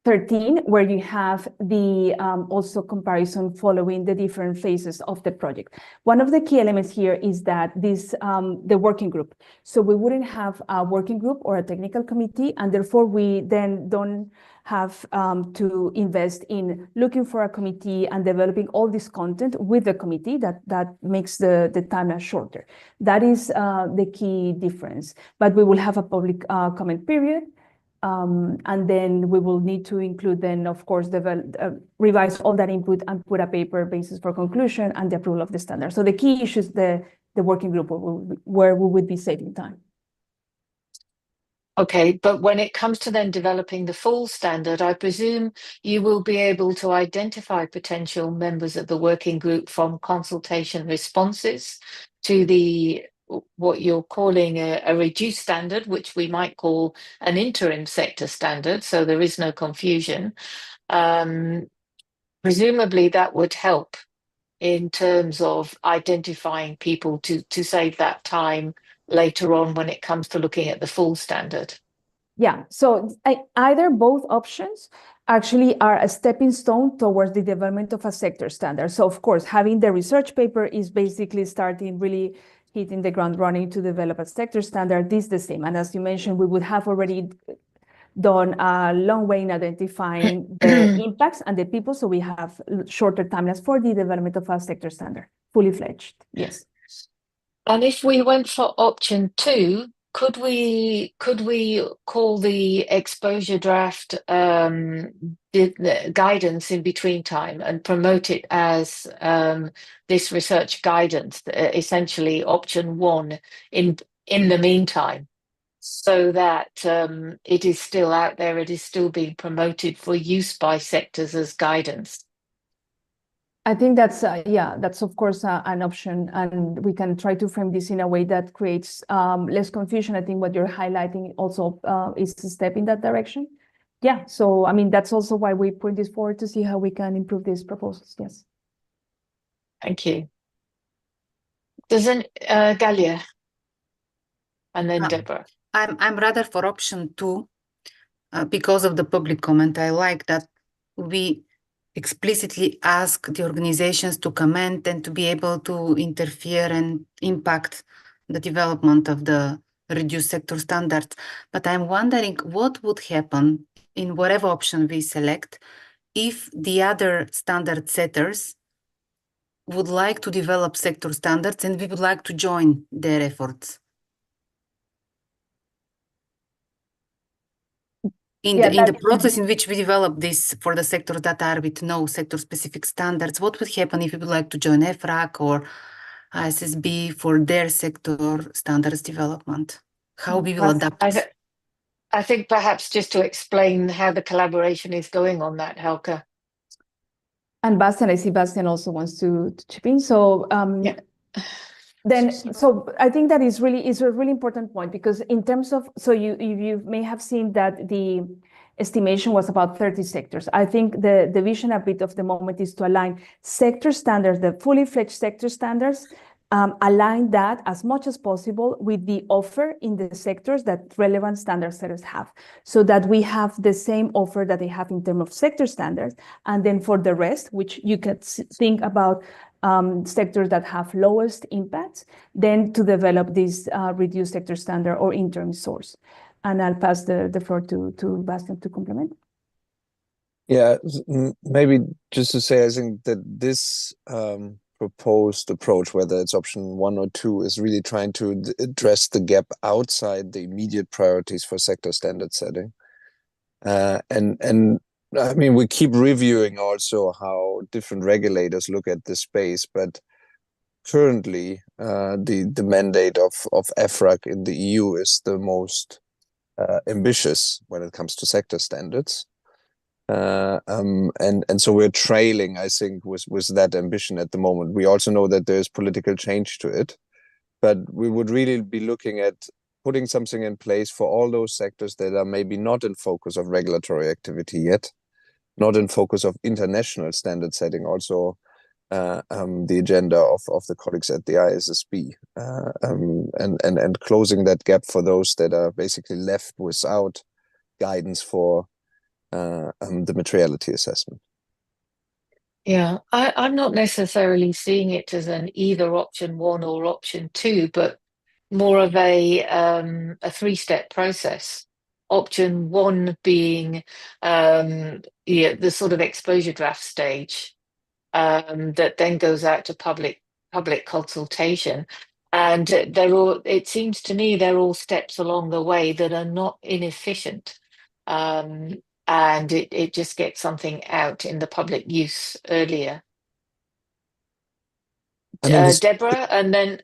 13, where you have the also comparison following the different phases of the project. One of the key elements here is that this, the working group. So we wouldn't have a working group or a technical committee, and therefore we then don't have to invest in looking for a committee and developing all this content with the committee. That makes the timeline shorter. That is the key difference. But we will have a public comment period. And then we will need to include then, of course, revise all that input and put a paper basis for conclusion and the approval of the standard. So the key issue is the working group where we would be saving time. Okay, but when it comes to then developing the full standard, I presume you will be able to identify potential members of the working group from consultation responses to what you're calling a reduced standard, which we might call an interim sector standard, so there is no confusion. Presumably that would help in terms of identifying people to save that time later on when it comes to looking at the full standard. Yeah, so either both options actually are a stepping stone towards the development of a sector standard. So of course, having the research paper is basically starting really hitting the ground running to develop a sector standard. This is the same. And as you mentioned, we would have already done a long way in identifying the impacts and the people. So we have shorter timelines for the development of a sector standard, fully fledged. Yes. And if we went for option 2, could we call the exposure draft the guidance in between time and promote it as this research guidance, essentially option 1 in the meantime, so that it is still out there, it is still being promoted for use by sectors as guidance? I think that's, yeah, that's of course an option, and we can try to frame this in a way that creates less confusion. I think what you're highlighting also is a step in that direction. Yeah, so I mean, that's also why we put this forward to see how we can improve these proposals. Yes. Thank you. Doesn't Galia? And then Deborah. I'm rather for option 2 because of the public comment. I like that we explicitly ask the organizations to comment and to be able to interfere and impact the development of the reduced sector standards. But I'm wondering what would happen in whatever option we select if the other standard setters would like to develop sector standards and we would like to join their efforts. In the process in which we develop this for the sectors that are with no sector-specific standards, what would happen if you would like to join EFRAG or GSSB for their sector standards development? How we will adapt it? I think perhaps just to explain how the collaboration is going on that, Helga. And Bastian, I see Bastian also wants to chip in. So so I think that is a really important point, because in terms of, so you may have seen that the estimation was about 30 sectors. I think the vision a bit of the moment is to align sector standards, the fully fledged sector standards, align that as much as possible with the offer in the sectors that relevant standard setters have, so that we have the same offer that they have in terms of sector standards. And then for the rest, which you could think about sectors that have lowest impacts, then to develop this reduced sector standard or interim source. And I'll pass the floor to Bastian to complement. Yeah, maybe just to say, I think that this proposed approach, whether it's option 1 or 2, is really trying to address the gap outside the immediate priorities for sector standard setting. And I mean, we keep reviewing also how different regulators look at this space, but currently the mandate of EFRAG in the EU is the most ambitious when it comes to sector standards. And so we're trailing, I think, with that ambition at the moment. We also know that there's political change to it, but we would really be looking at putting something in place for all those sectors that are maybe not in focus of regulatory activity yet, not in focus of international standard setting, also the agenda of the colleagues at the ISSB, and closing that gap for those that are basically left without guidance for the materiality assessment. Yeah, I'm not necessarily seeing it as an either option 1 or option 2, but more of a 3-step process. Option 1 being the sort of exposure draft stage that then goes out to public consultation. And it seems to me they're all steps along the way that are not inefficient. And it just gets something out in the public use earlier. Deborah, and then,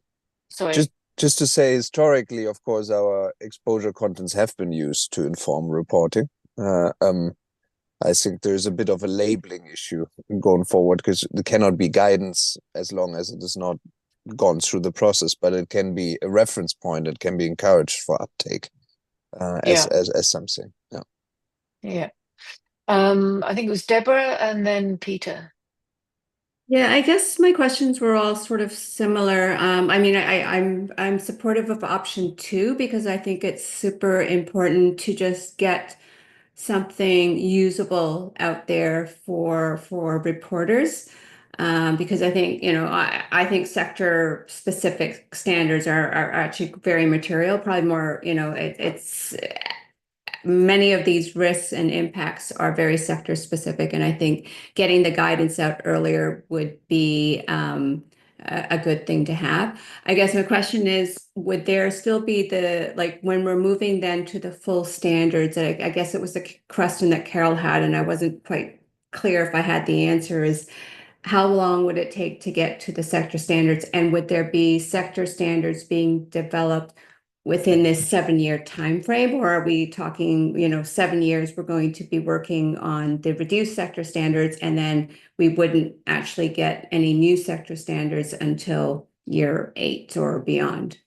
sorry. Just to say, historically, of course, our exposure contents have been used to inform reporting. I think there's a bit of a labeling issue going forward, because there cannot be guidance as long as it is not gone through the process, but it can be a reference point. It can be encouraged for uptake as something. Yeah. Yeah. I think it was Deborah and then Peter. Yeah, I guess my questions were all sort of similar. I mean, I'm supportive of option 2, because I think it's super important to just get something usable out there for reporters. Because I think, I think sector specific standards are actually very material, probably more, it's many of these risks and impacts are very sector specific. And I think getting the guidance out earlier would be a good thing to have. I guess my question is, would there still be when we're moving then to the full standards, I guess it was the question that Carol had, and I wasn't quite clear if I had the answer, is how long would it take to get to the sector standards? And would there be sector standards being developed within this 7-year time frame, or are we talking, 7 years we're going to be working on the reduced sector standards, and then we wouldn't actually get any new sector standards until year 8 or beyond?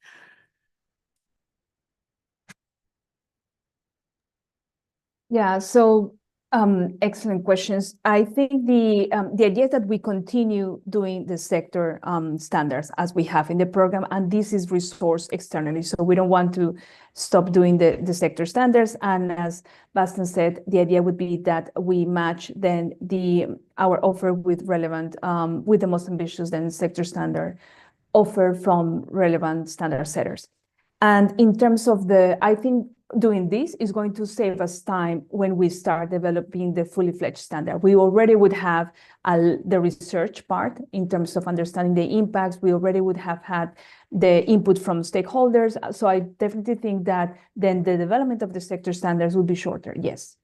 Yeah, so excellent questions. I think the idea is that we continue doing the sector standards as we have in the program, and this is resourced externally. So we don't want to stop doing the sector standards. And as Bastian said, the idea would be that we match then our offer with relevant, with the most ambitious then sector standard offer from relevant standard setters. And in terms of I think doing this is going to save us time when we start developing the fully fledged standard. We already would have the research part in terms of understanding the impacts. We already would have had the input from stakeholders. So I definitely think that then the development of the sector standards would be shorter. Yes.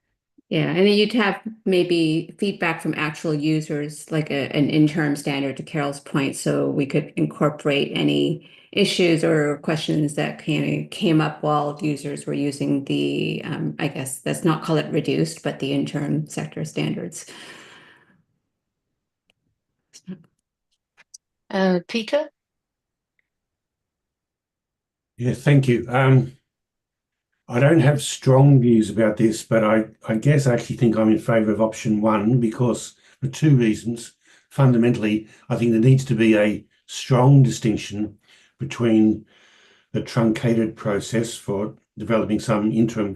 Yeah, and then you'd have maybe feedback from actual users, like an interim standard, to Carol's point, so we could incorporate any issues or questions that came up while users were using the, I guess, let's not call it reduced, but the interim sector standards. Peter? Yeah, thank you. I don't have strong views about this, but I guess I actually think I'm in favour of option 1 because for 2 reasons. Fundamentally, I think there needs to be a strong distinction between the truncated process for developing some interim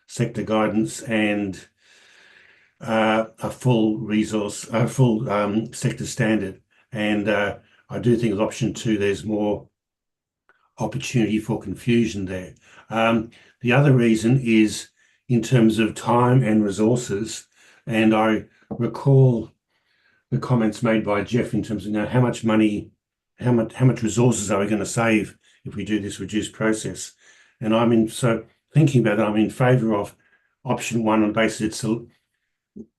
sector guidance and a full sector standard. And I do think with option 2, there's more opportunity for confusion there. The other reason is in terms of time and resources, and I recall the comments made by Jeff in terms of how much money, how much resources are we going to save if we do this reduced process. And so thinking about that, I'm in favour of option 1 on the basis it's the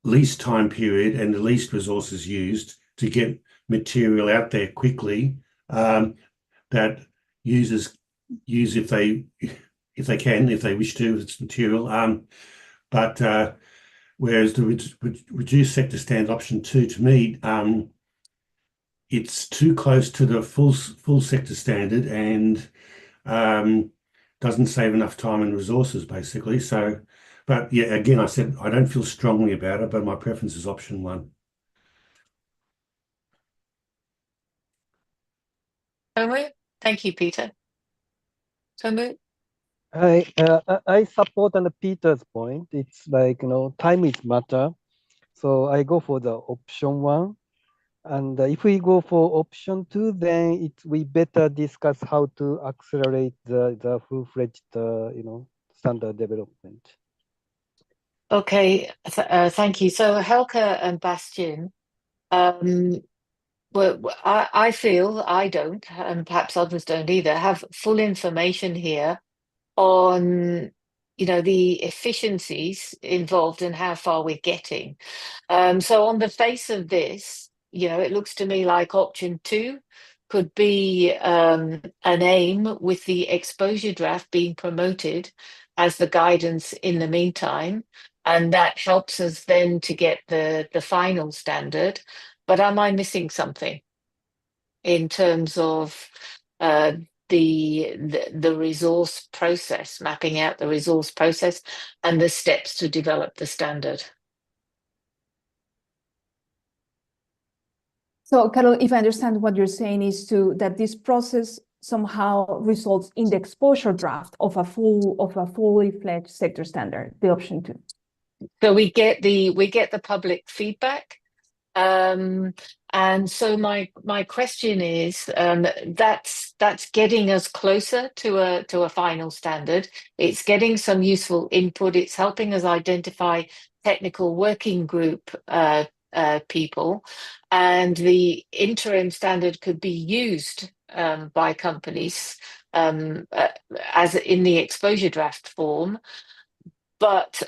least time period and the least resources used to get material out there quickly that users use if they wish to, if it's material. But whereas the reduced sector standard option 2, to me, it's too close to the full sector standard and doesn't save enough time and resources, basically. So, but yeah, again, I said I don't feel strongly about it, but my preference is option 1. Thank you, Peter. Tomu? I support on Peter's point. It's like, time is matter. So I go for the option 1. And if we go for option 2, then we better discuss how to accelerate the full-fledged, standard development. Okay, thank you. So Helke and Bastian, well, I feel I don't, and perhaps others don't either, have full information here on, the efficiencies involved and how far we're getting. So on the face of this, it looks to me like option 2 could be an aim with the exposure draft being promoted as the guidance in the meantime, and that helps us then to get the final standard. But am I missing something in terms of the resource process, mapping out the resource process and the steps to develop the standard? So, Carol, if I understand what you're saying is that this process somehow results in the exposure draft of a fully fledged sector standard, the option 2. So we get the public feedback. And so my question is, that's getting us closer to a final standard. It's getting some useful input. It's helping us identify technical working group people, and the interim standard could be used by companies as in the exposure draft form, but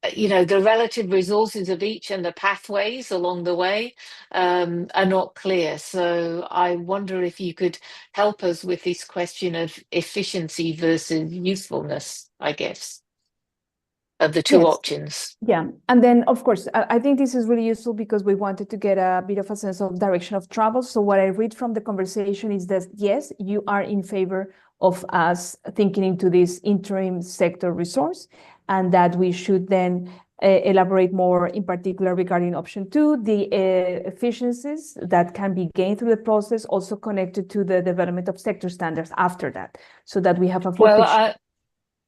the relative resources of each and the pathways along the way are not clear. So I wonder if you could help us with this question of efficiency versus usefulness, I guess, of the two options. Yeah, and then of course, I think this is really useful because we wanted to get a bit of a sense of direction of travel. So what I read from the conversation is that, yes, you are in favor of us thinking into this interim sector resource, and that we should then elaborate more in particular regarding option 2, the efficiencies that can be gained through the process, also connected to the development of sector standards after that, so that we have a full picture.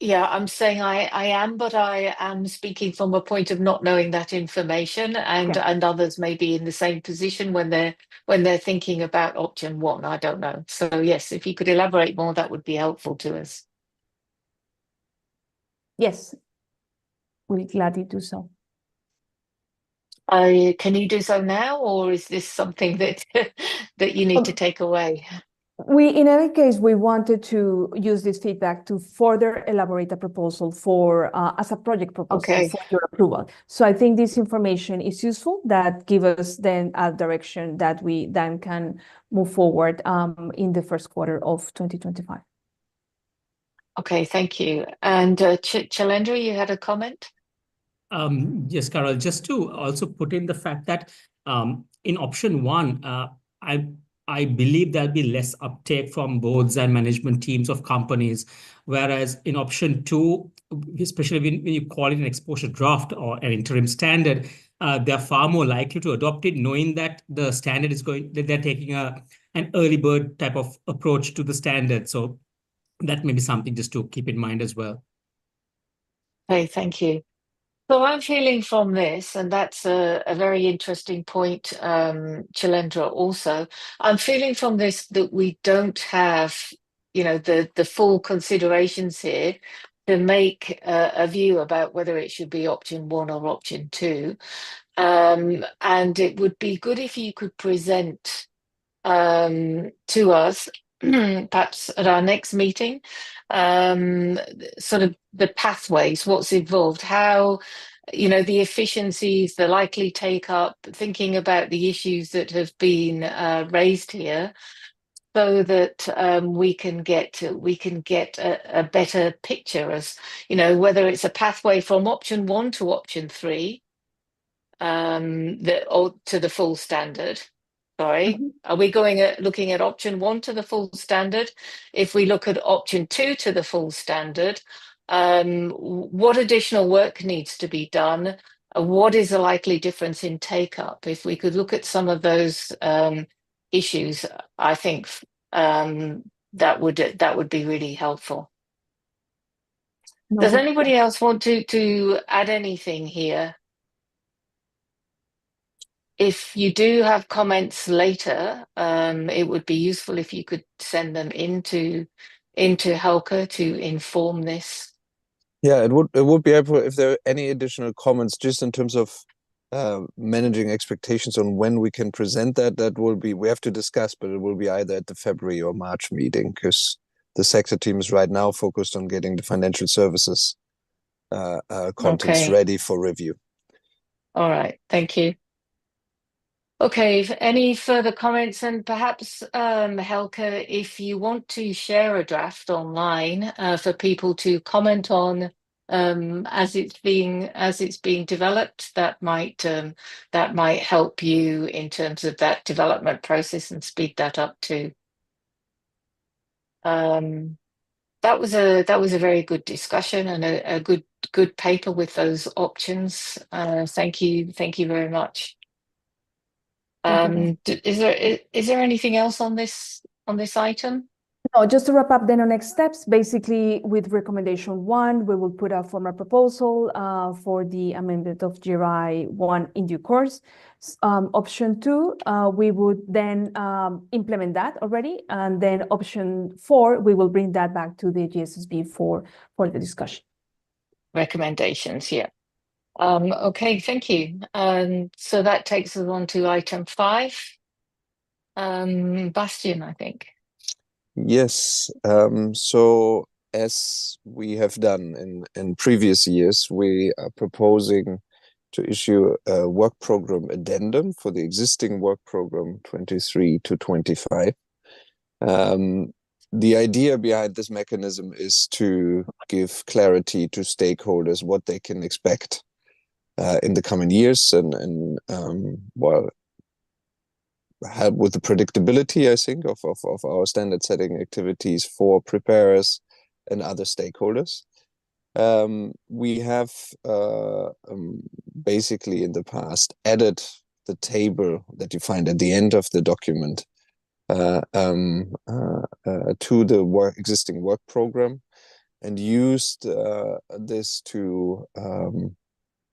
Yeah, I'm saying I am, but I am speaking from a point of not knowing that information, and Yeah. others may be in the same position when they're thinking about option one. I don't know. So yes, if you could elaborate more, that would be helpful to us. Yes, we'll gladly do so. Can you do so now, or is this something that that you need to take away? In any case, we wanted to use this feedback to further elaborate a proposal for as a project proposal Okay. for your approval. So I think this information is useful. That give us then a direction that we then can move forward in the first quarter of 2025. Okay, thank you. And Chalendra, you had a comment? Yes, Carol, just to also put in the fact that in option one, I believe there'll be less uptake from boards and management teams of companies, whereas in option two, especially when you call it an exposure draft or an interim standard, they're far more likely to adopt it, knowing that the standard is that they're taking an early bird type of approach to the standard. So that may be something just to keep in mind as well. Okay, thank you. So I'm feeling from this, and that's a very interesting point, Chalendra, also. I'm feeling from this that we don't have, the full considerations here to make a view about whether it should be option one or option two. And it would be good if you could present to us, perhaps at our next meeting, sort of the pathways, what's involved, how, the efficiencies, the likely take up, thinking about the issues that have been raised here, so that we can get a better picture as, whether it's a pathway from option one to option three, or to the full standard. Sorry, are we looking at option one to the full standard? If we look at option two to the full standard, what additional work needs to be done? What is the likely difference in take up? If we could look at some of those issues, I think that would be really helpful. Does anybody else want to add anything here? If you do have comments later, it would be useful if you could send them into Helke to inform this. Yeah, it would be helpful if there are any additional comments just in terms of managing expectations on when we can present that. That will be, we have to discuss, but it will be either at the February or March meeting, because the sector team is right now focused on getting the financial services contents ready for review. All right, thank you. Okay, any further comments? And perhaps, Helke, if you want to share a draft online for people to comment on as it's being developed, that might help you in terms of that development process and speed that up too. That was a very good discussion and a good paper with those options. Thank you very much. Is there anything else on this item? No, just to wrap up then on next steps, basically with recommendation one, we will put a formal proposal for the amendment of GRI 1 in due course. Option 2, we would then implement that already. And then option 4, we will bring that back to the GSSB for the discussion. Recommendations, yeah. Okay, thank you. So that takes us on to item 5. Bastian, I think. Yes. So as we have done in previous years, we are proposing to issue a work program addendum for the existing work program 23 to 25. The idea behind this mechanism is to give clarity to stakeholders what they can expect in the coming years, and help with the predictability, I think, of our standard setting activities for preparers and other stakeholders. We have basically in the past added the table that you find at the end of the document to the existing work program. and used this to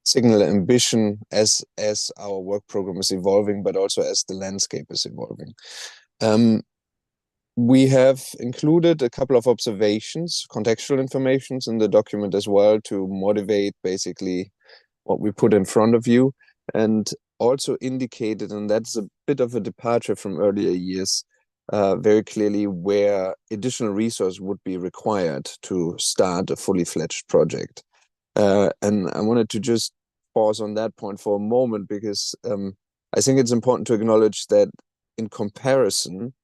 signal ambition as our work program is evolving, but also as the landscape is evolving. We have included a couple of observations, contextual informations in the document as well to motivate basically what we put in front of you, and also indicated, and that's a bit of a departure from earlier years, very clearly where additional resource would be required to start a fully fledged project. And I wanted to just pause on that point for a moment, because I think it's important to acknowledge that in comparison,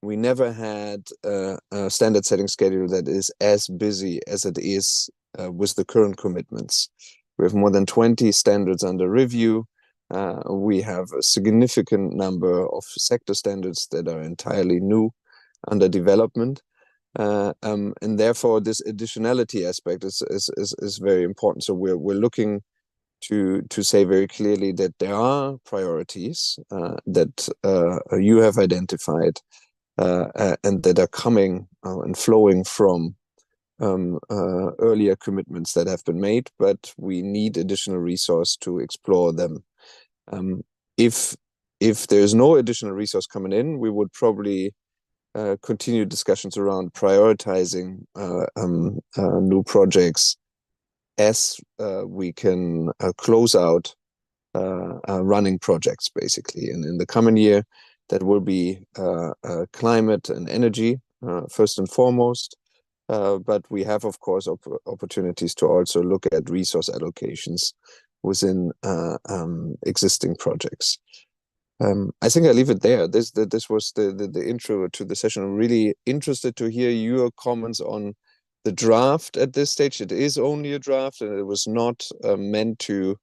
we never had a standard setting schedule that is as busy as it is with the current commitments. We have more than 20 standards under review. We have a significant number of sector standards that are entirely new, under development. And therefore, this additionality aspect is very important. So we're looking to say very clearly that there are priorities that you have identified, and that are coming and flowing from earlier commitments that have been made, but we need additional resource to explore them. If there's no additional resource coming in, we would probably continue discussions around prioritizing new projects as we can close out running projects, basically. And in the coming year, that will be climate and energy, first and foremost. But we have, of course, opportunities to also look at resource allocations within existing projects. I think I leave it there. This was the intro to the session. I'm really interested to hear your comments on the draft at this stage. It is only a draft, and it was not meant to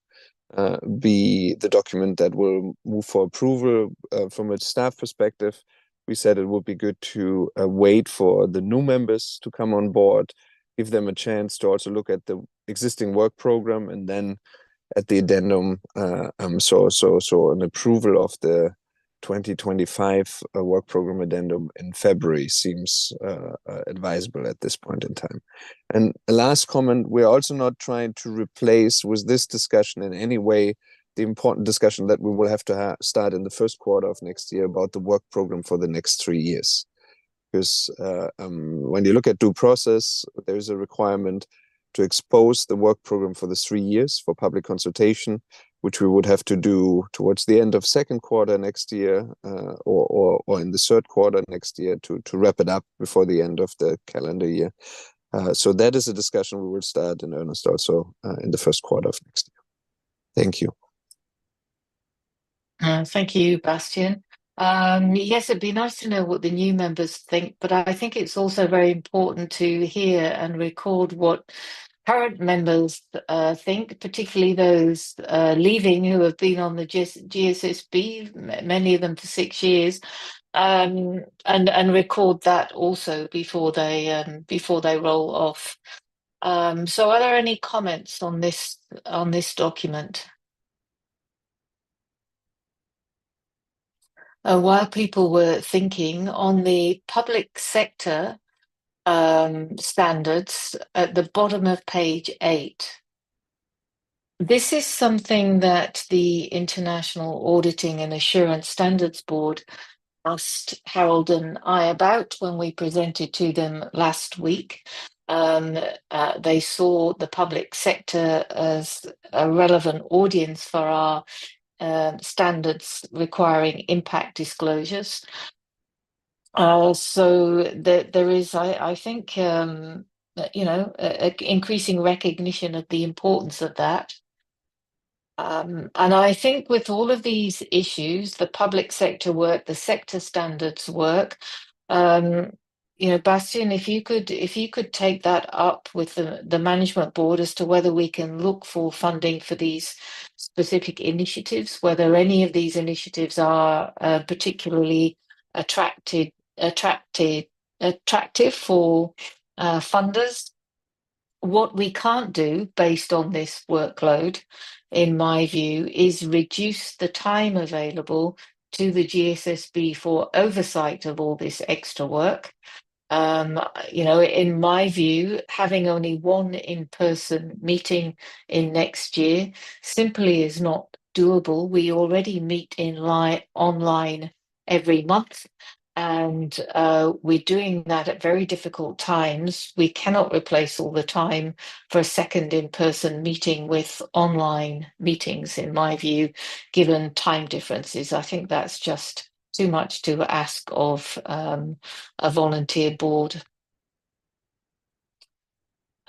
be the document that will move for approval. From a staff perspective, we said it would be good to wait for the new members to come on board, give them a chance to also look at the existing work program, and then at the addendum, so an approval of the 2025 work program addendum in February seems advisable at this point in time. And a last comment, we're also not trying to replace with this discussion in any way the important discussion that we will have to start in the first quarter of next year about the work program for the next 3 years. Because when you look at due process, there's a requirement to expose the work program for the 3 years for public consultation, which we would have to do towards the end of second quarter next year, or in the third quarter next year to wrap it up before the end of the calendar year. So that is a discussion we will start in earnest also in the first quarter of next year. Thank you. Thank you, Bastian. Yes, it'd be nice to know what the new members think, but I think it's also very important to hear and record what current members think, particularly those leaving who have been on the GSSB, many of them for 6 years, and record that also before they roll off. So, are there any comments on this document? While people were thinking, on the public sector standards at the bottom of page 8, this is something that the International Auditing and Assurance Standards Board asked Harold and I about when we presented to them last week. They saw the public sector as a relevant audience for our standards requiring impact disclosures. So there is, I think, increasing recognition of the importance of that. And I think with all of these issues, the public sector work, the sector standards work, Bastian, if you could take that up with the management board as to whether we can look for funding for these specific initiatives, whether any of these initiatives are particularly attractive for funders. What we can't do based on this workload, in my view, is reduce the time available to the GSSB for oversight of all this extra work. In my view, having only one in-person meeting in next year simply is not doable. We already meet online every month, and we're doing that at very difficult times. We cannot replace all the time for a second in-person meeting with online meetings, in my view, given time differences. I think that's just too much to ask of a volunteer board.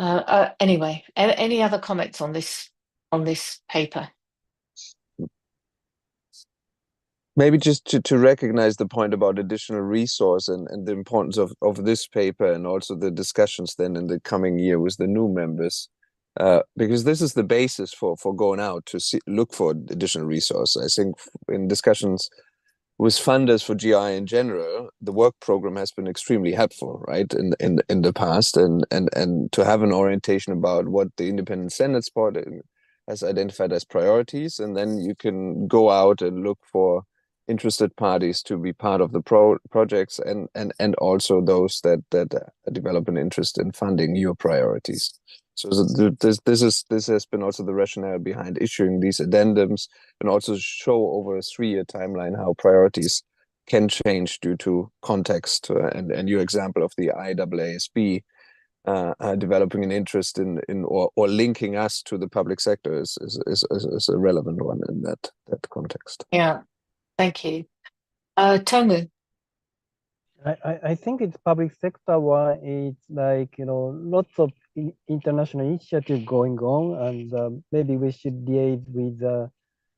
Anyway, any other comments on this paper? Maybe just to recognize the point about additional resource and the importance of this paper, and also the discussions then in the coming year with the new members, because this is the basis for going out to look for additional resource. I think in discussions with funders for GI in general, the work program has been extremely helpful, right, in the past, and to have an orientation about what the Independent Standards Board has identified as priorities, and then you can go out and look for interested parties to be part of the projects, and also those that develop an interest in funding your priorities. So this has been also the rationale behind issuing these addendums, and also show over a 3-year timeline how priorities can change due to context, and your example of the IAASB developing an interest in or linking us to the public sector is a relevant one in that context. Yeah, thank you. Tomu. I think it's public sector one. It's like, lots of international initiative going on, and maybe we should liaise with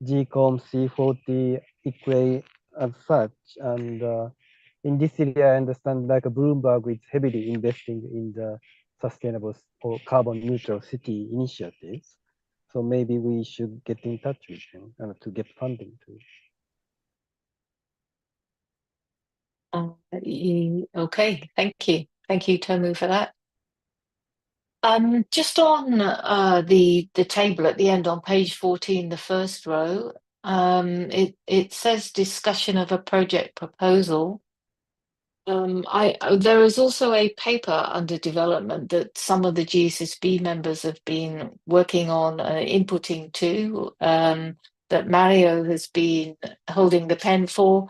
GCOM, C40, ICRE as such. And in this area, I understand like Bloomberg is heavily investing in the sustainable or carbon neutral city initiatives. So maybe we should get in touch with them to get funding too. Okay, thank you. Thank you, Tomu, for that. Just on the table at the end on page 14, the first row, it says discussion of a project proposal. There is also a paper under development that some of the GSSB members have been working on, inputting to, that Mario has been holding the pen for,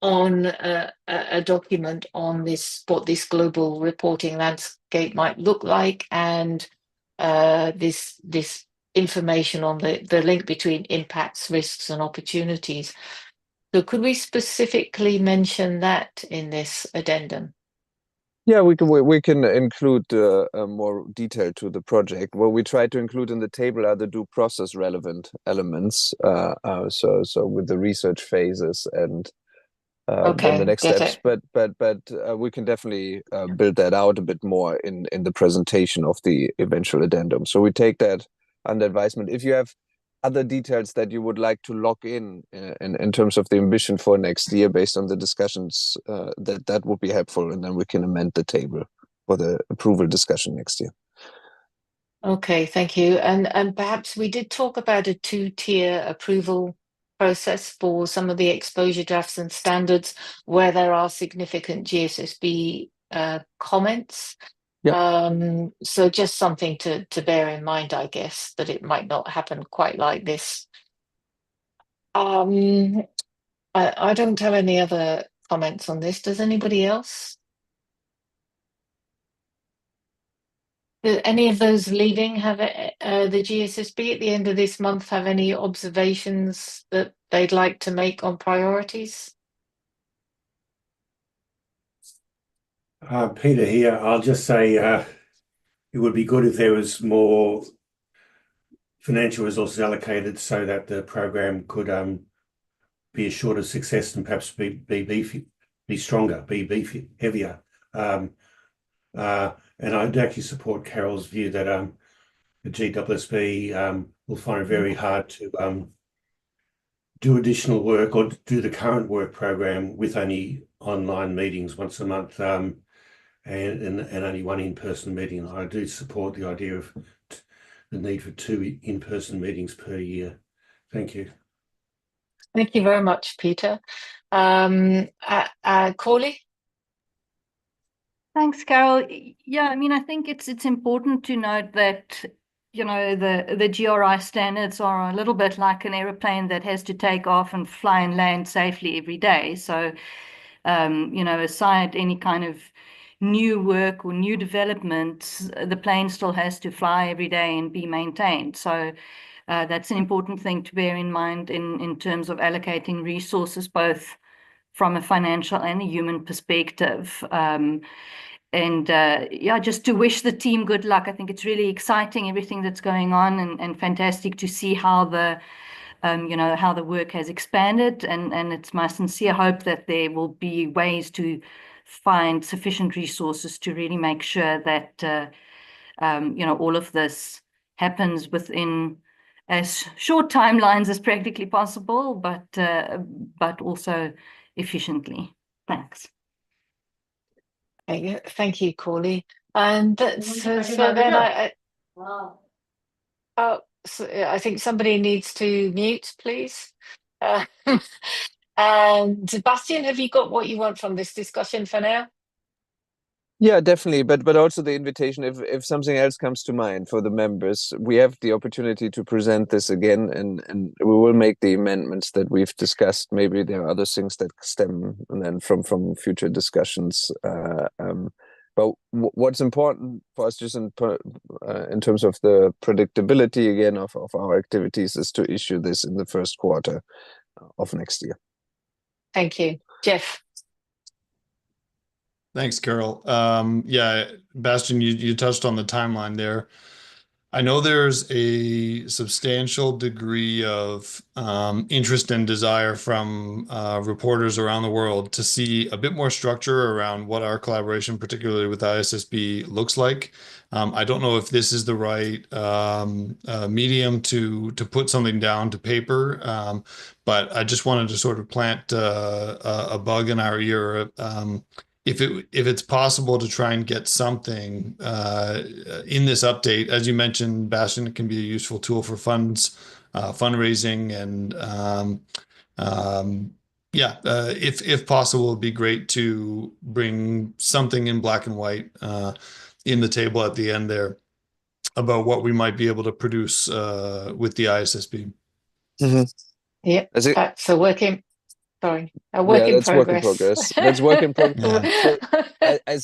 on a document on what this global reporting landscape might look like, and this information on the link between impacts, risks, and opportunities. So could we specifically mention that in this addendum? Yeah, we can include more detail to the project. What we try to include in the table are the due process relevant elements. So with the research phases and then the next steps. But we can definitely build that out a bit more in the presentation of the eventual addendum. So we take that under advisement. If you have other details that you would like to lock in terms of the ambition for next year based on the discussions, that would be helpful, and then we can amend the table for the approval discussion next year. Okay, thank you. And perhaps we did talk about a 2-tier approval process for some of the exposure drafts and standards where there are significant GSSB comments. Yep. So just something to bear in mind, I guess, that it might not happen quite like this. I don't have any other comments on this. Does anybody else? Do any of those leaving have the GSSB at the end of this month have any observations that they'd like to make on priorities? Peter here. I'll just say it would be good if there was more financial resources allocated so that the program could be assured of success and perhaps be stronger, be heavier. And I'd actually support Carol's view that the GSSB will find it very hard to do additional work or do the current work program with only online meetings once a month, and only one in-person meeting. I do support the idea of the need for 2 in-person meetings per year. Thank you. Thank you very much, Peter. Corley? Thanks, Carol. Yeah, I mean, I think it's important to note that, you know, the GRI standards are a little bit like an aeroplane that has to take off and fly and land safely every day. So, you know, aside any kind of new work or new developments, the plane still has to fly every day and be maintained. So that's an important thing to bear in mind in terms of allocating resources, both from a financial and a human perspective. Yeah, just to wish the team good luck. I think it's really exciting, everything that's going on, and fantastic to see how the you know, how the work has expanded, and it's my sincere hope that there will be ways to find sufficient resources to really make sure that you know, all of this happens within as short timelines as practically possible, but also efficiently. Thanks. Thank you, Corley. And so then so I think somebody needs to mute, please. And Sebastian, have you got what you want from this discussion for now? Yeah, definitely. But also the invitation, if something else comes to mind for the members, we have the opportunity to present this again, and we will make the amendments that we've discussed. Maybe there are other things that stem and then from future discussions. But what's important for us, just in terms of the predictability again of our activities, is to issue this in the first quarter of next year. Thank you, Jeff. Thanks, Carol. Yeah, Bastian, you touched on the timeline there. I know there's a substantial degree of interest and desire from reporters around the world to see a bit more structure around what our collaboration, particularly with ISSB, looks like. I don't know if this is the right medium to put something down to paper, but I just wanted to sort of plant a bug in our ear. If it's possible to try and get something in this update, as you mentioned, Bastian, it can be a useful tool for fundraising, and yeah, if possible, it'd be great to bring something in black and white in the table at the end there about what we might be able to produce with the ISSB. Mm-hmm. Yeah, that's a work in. Sorry, a work in progress. Work in progress. That's work in progress.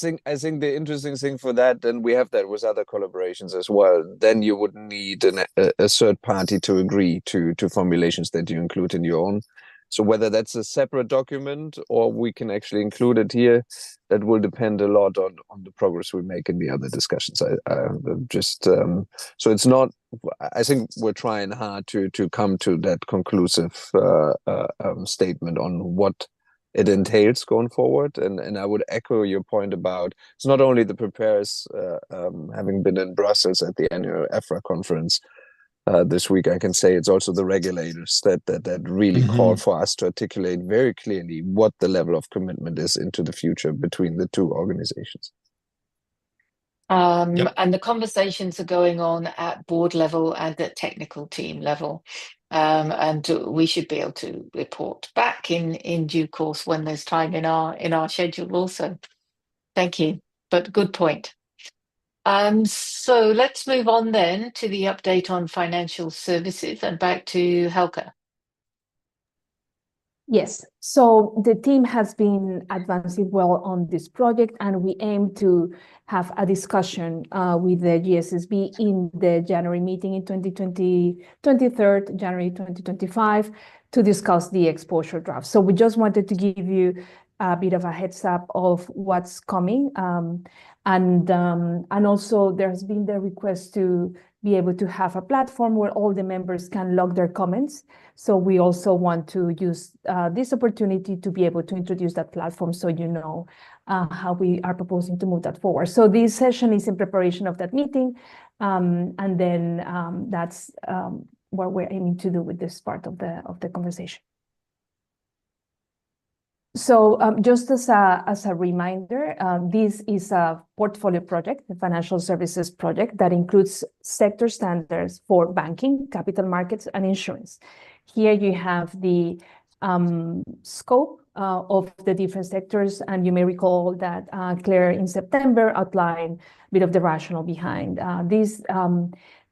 So I think the interesting thing for that, and we have that with other collaborations as well, then you would need a third party to agree to formulations that you include in your own. So whether that's a separate document or we can actually include it here, that will depend a lot on the progress we make in the other discussions. So it's not. I think we're trying hard to come to that conclusive statement on what it entails going forward. And I would echo your point about it's not only the preparers, having been in Brussels at the annual EFRA conference this week, I can say it's also the regulators that really call for us to articulate very clearly what the level of commitment is into the future between the two organizations. And the conversations are going on at board level and at technical team level. And we should be able to report back in due course when there's time in our schedule also. Thank you, but good point. So let's move on then to the update on financial services and back to Helga. Yes, so the team has been advancing well on this project, and we aim to have a discussion with the GSSB in the January meeting in 23rd January 2025 to discuss the exposure draft. So we just wanted to give you a bit of a heads up of what's coming. And also there has been the request to be able to have a platform where all the members can log their comments. So we also want to use this opportunity to be able to introduce that platform so you know how we are proposing to move that forward. So this session is in preparation of that meeting. And then that's what we're aiming to do with this part of the conversation. So just as a reminder, this is a portfolio project, the financial services project that includes sector standards for banking, capital markets, and insurance. Here you have the scope of the different sectors. And you may recall that Claire in September outlined a bit of the rationale behind these.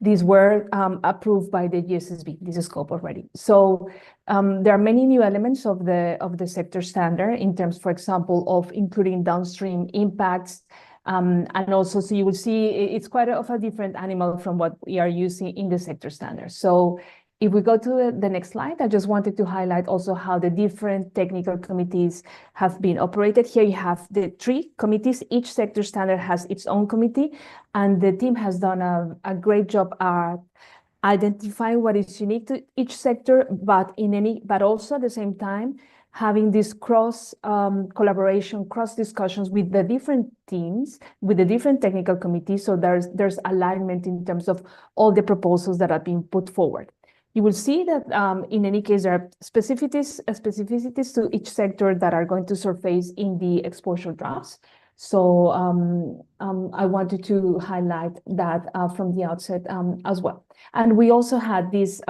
These were approved by the GSSB, this scope already. So there are many new elements of the sector standard in terms, for example, of including downstream impacts. And also, so you will see it's quite of a different animal from what we are using in the sector standard. So if we go to the next slide, I just wanted to highlight also how the different technical committees have been operated. Here you have the 3 committees. Each sector standard has its own committee, and the team has done a great job at identifying what is unique to each sector, but also at the same time having this cross collaboration, cross discussions with the different teams, with the different technical committees. So there's alignment in terms of all the proposals that are being put forward. You will see that in any case, there are specificities to each sector that are going to surface in the exposure drafts. So I wanted to highlight that from the outset as well. And we also had this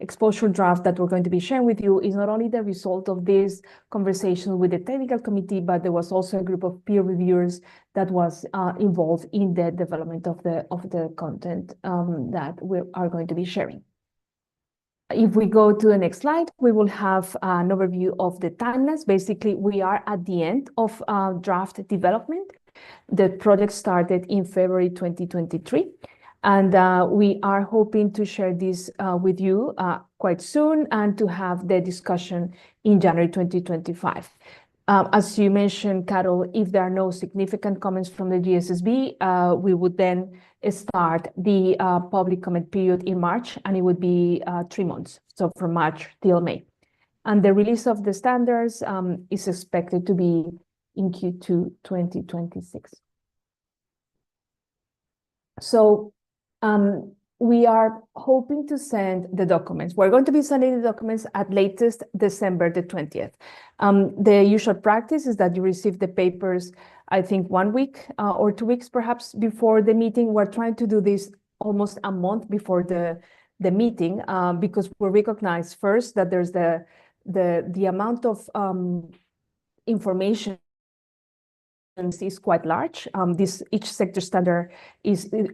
exposure draft that we're going to be sharing with you is not only the result of this conversation with the technical committee, but there was also a group of peer reviewers that was involved in the development of the content that we are going to be sharing. If we go to the next slide, we will have an overview of the timelines. Basically, we are at the end of draft development. The project started in February 2023, and we are hoping to share this with you quite soon and to have the discussion in January 2025. As you mentioned, Carol, if there are no significant comments from the GSSB, we would then start the public comment period in March, and it would be 3 months, so from March till May. And the release of the standards is expected to be in Q2 2026. So we are hoping to send the documents. We're going to be sending the documents at latest December the 20th. The usual practice is that you receive the papers, I think 1 week or 2 weeks perhaps before the meeting. We're trying to do this almost a month before the meeting because we recognize first that there's the amount of information is quite large. Each sector standard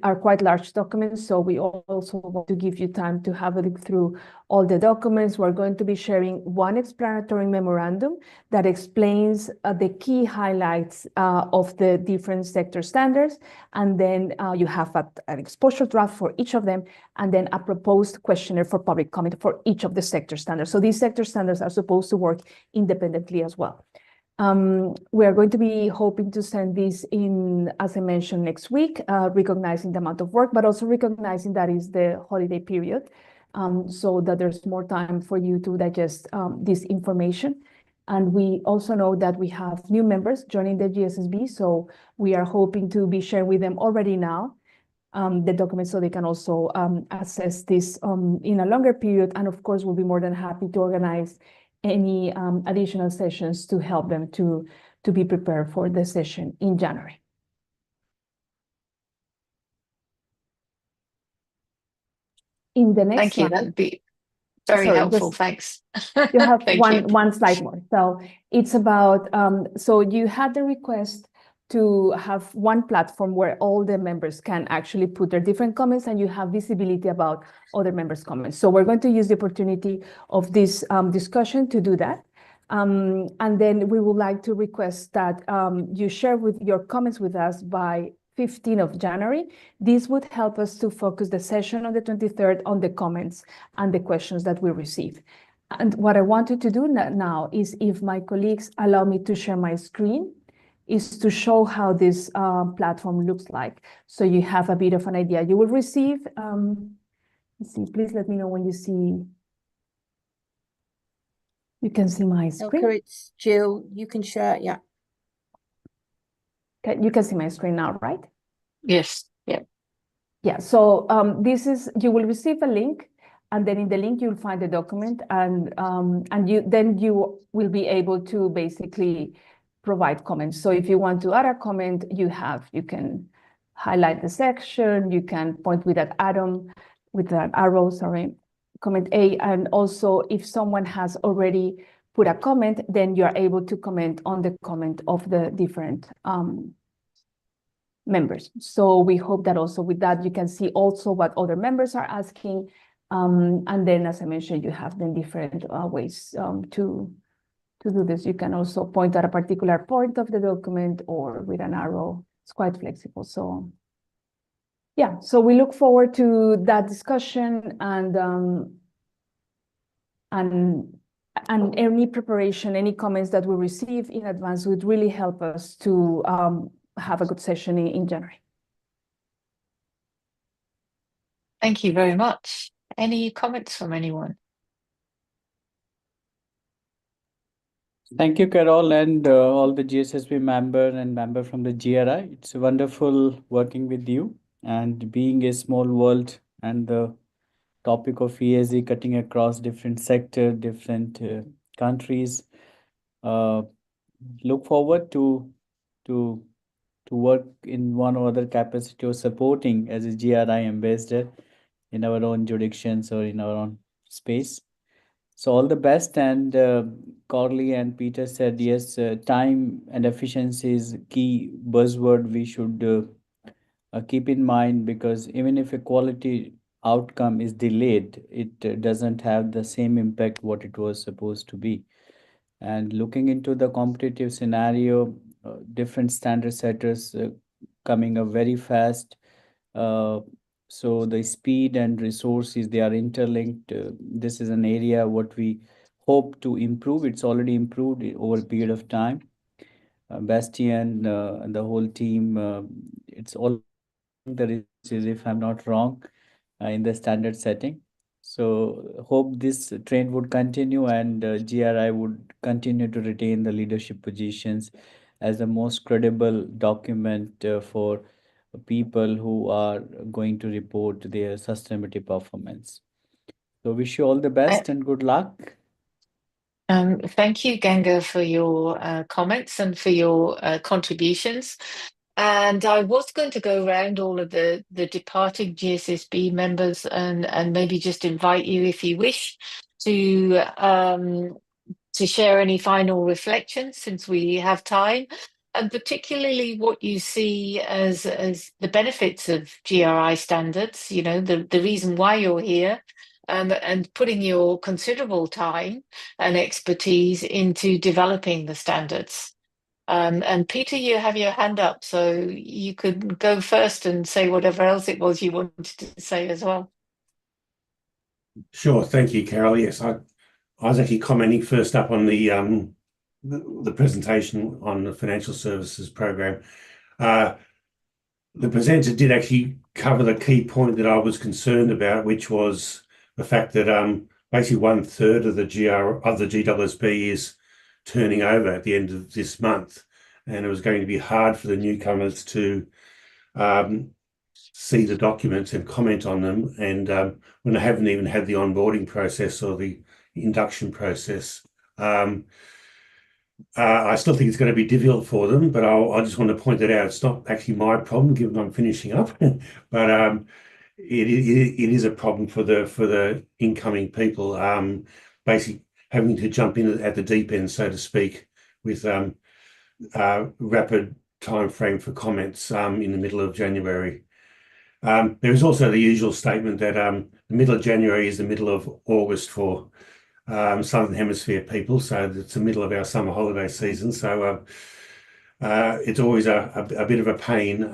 are quite large documents, so we also want to give you time to have a look through all the documents. We're going to be sharing one explanatory memorandum that explains the key highlights of the different sector standards, and then you have an exposure draft for each of them, and then a proposed questionnaire for public comment for each of the sector standards. So these sector standards are supposed to work independently as well. We are going to be hoping to send this in, as I mentioned, next week, recognizing the amount of work, but also recognizing that is the holiday period, so that there's more time for you to digest this information. And we also know that we have new members joining the GSSB, so we are hoping to be sharing with them already now the documents so they can also assess this in a longer period. And of course, we'll be more than happy to organize any additional sessions to help them to be prepared for the session in January. In the next Thank you. That'd be very helpful. Thanks. You have Thank one slide more. So it's about, so you had the request to have one platform where all the members can actually put their different comments and you have visibility about other members' comments. So we're going to use the opportunity of this discussion to do that. And then we would like to request that you share your comments with us by 15th of January. This would help us to focus the session on the 23rd on the comments and the questions that we receive. And what I wanted to do now is, if my colleagues allow me to share my screen, is to show how this platform looks like. So you have a bit of an idea. You will receive, let's see, please let me know when you see. You can see my screen. Okay, it's Jill, you can share, yeah. Okay, you can see my screen now, right? Yes, yeah. Yeah, so this is, you will receive a link, and then in the link you'll find the document, and you will be able to basically provide comments. So if you want to add a comment, you can highlight the section, you can point with that arrow, sorry, comment A, and also if someone has already put a comment, then you are able to comment on the comment of the different members. So we hope that also with that, you can see also what other members are asking. And then, as I mentioned, you have then different ways to do this. You can also point at a particular point of the document or with an arrow. It's quite flexible. So yeah, so we look forward to that discussion and any preparation, any comments that we receive in advance would really help us to have a good session in January. Thank you very much. Any comments from anyone? Thank you, Carol, and all the GSSB member from the GRI. It's wonderful working with you and being a small world and the topic of ESG cutting across different sectors, different countries. Look forward to work in one or other capacity or supporting as a GRI ambassador in our own jurisdictions or in our own space. So all the best. And Corley and Peter said, yes, time and efficiency is key buzzword we should keep in mind, because even if a quality outcome is delayed, it doesn't have the same impact what it was supposed to be. And looking into the competitive scenario, different standard setters coming up very fast. So the speed and resources, they are interlinked. This is an area what we hope to improve. It's already improved over a period of time. Bastian and the whole team, it's all the resources, if I'm not wrong, in the standard setting. So hope this trend would continue and GRI would continue to retain the leadership positions as the most credible document for people who are going to report their sustainability performance. So wish you all the best and good luck. Thank you, Ganga, for your comments and for your contributions. And I was going to go around all of the departing GSSB members and maybe just invite you, if you wish, to share any final reflections since we have time, and particularly what you see as the benefits of GRI standards, you know, the reason why you're here, and putting your considerable time and expertise into developing the standards. And Peter, you have your hand up, so you could go first and say whatever else it was you wanted to say as well. Sure, thank you, Carol. Yes, I was actually commenting first up on the presentation on the financial services program. The presenter did actually cover the key point that I was concerned about, which was the fact that basically 1/3 of the GSSB is turning over at the end of this month, and it was going to be hard for the newcomers to see the documents and comment on them, and when they haven't even had the onboarding process or the induction process. I still think it's going to be difficult for them, but I just want to point that out. It's not actually my problem, given I'm finishing up, but it is a problem for the incoming people, basically having to jump in at the deep end, so to speak, with rapid time frame for comments in the middle of January. There is also the usual statement that the middle of January is the middle of August for Southern Hemisphere people, so it's the middle of our summer holiday season. So it's always a bit of a pain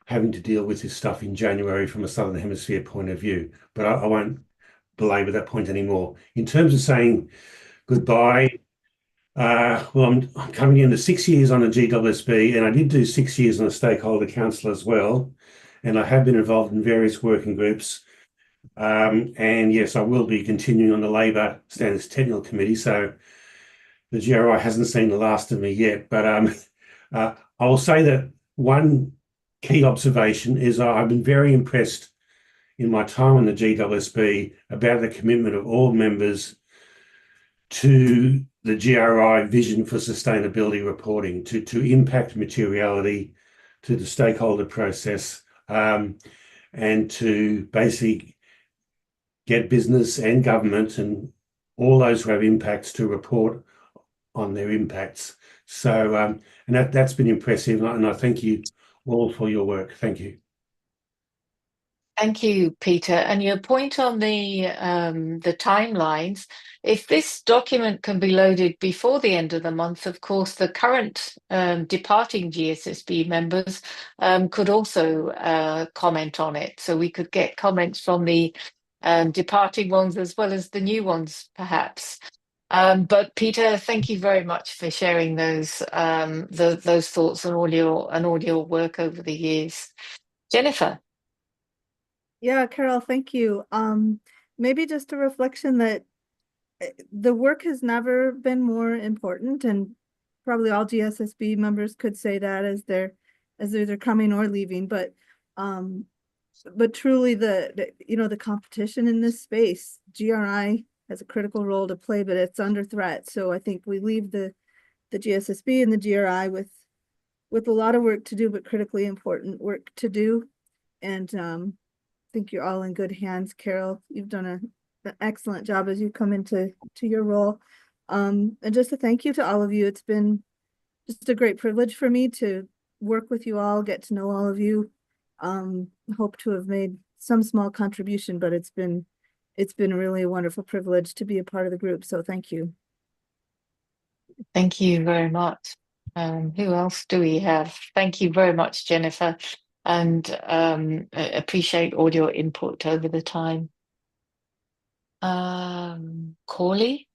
having to deal with this stuff in January from a Southern Hemisphere point of view. But I won't belabor that point anymore. In terms of saying goodbye, well, I'm coming into 6 years on a GSSB, and I did do 6 years on a stakeholder council as well. And I have been involved in various working groups. And yes, I will be continuing on the Labour Standards Technical Committee. So the GRI hasn't seen the last of me yet. But I will say that one key observation is I've been very impressed in my time on the GSSB about the commitment of all members to the GRI vision for sustainability reporting, to impact materiality, to the stakeholder process, and to basically get business and government and all those who have impacts to report on their impacts. So, and that's been impressive, and I thank you all for your work. Thank you. Thank you, Peter. And your point on the timelines, if this document can be loaded before the end of the month, of course, the current departing GSSB members could also comment on it. So we could get comments from the departing ones as well as the new ones, perhaps. But Peter, thank you very much for sharing those thoughts and all your work over the years. Jennifer. Yeah, Carol, thank you. Maybe just a reflection that the work has never been more important, and probably all GSSB members could say that as they're either coming or leaving. But truly, the competition in this space, GRI has a critical role to play, but it's under threat. So I think we leave the GSSB and the GRI with a lot of work to do, but critically important work to do. And I think you're all in good hands, Carol. You've done an excellent job as you come into your role. And just a thank you to all of you. It's been just a great privilege for me to work with you all, get to know all of you. Hope to have made some small contribution, but it's been really a wonderful privilege to be a part of the group. So thank you. Thank you very much. Who else do we have? Thank you very much, Jennifer, and appreciate all your input over the time. Corley,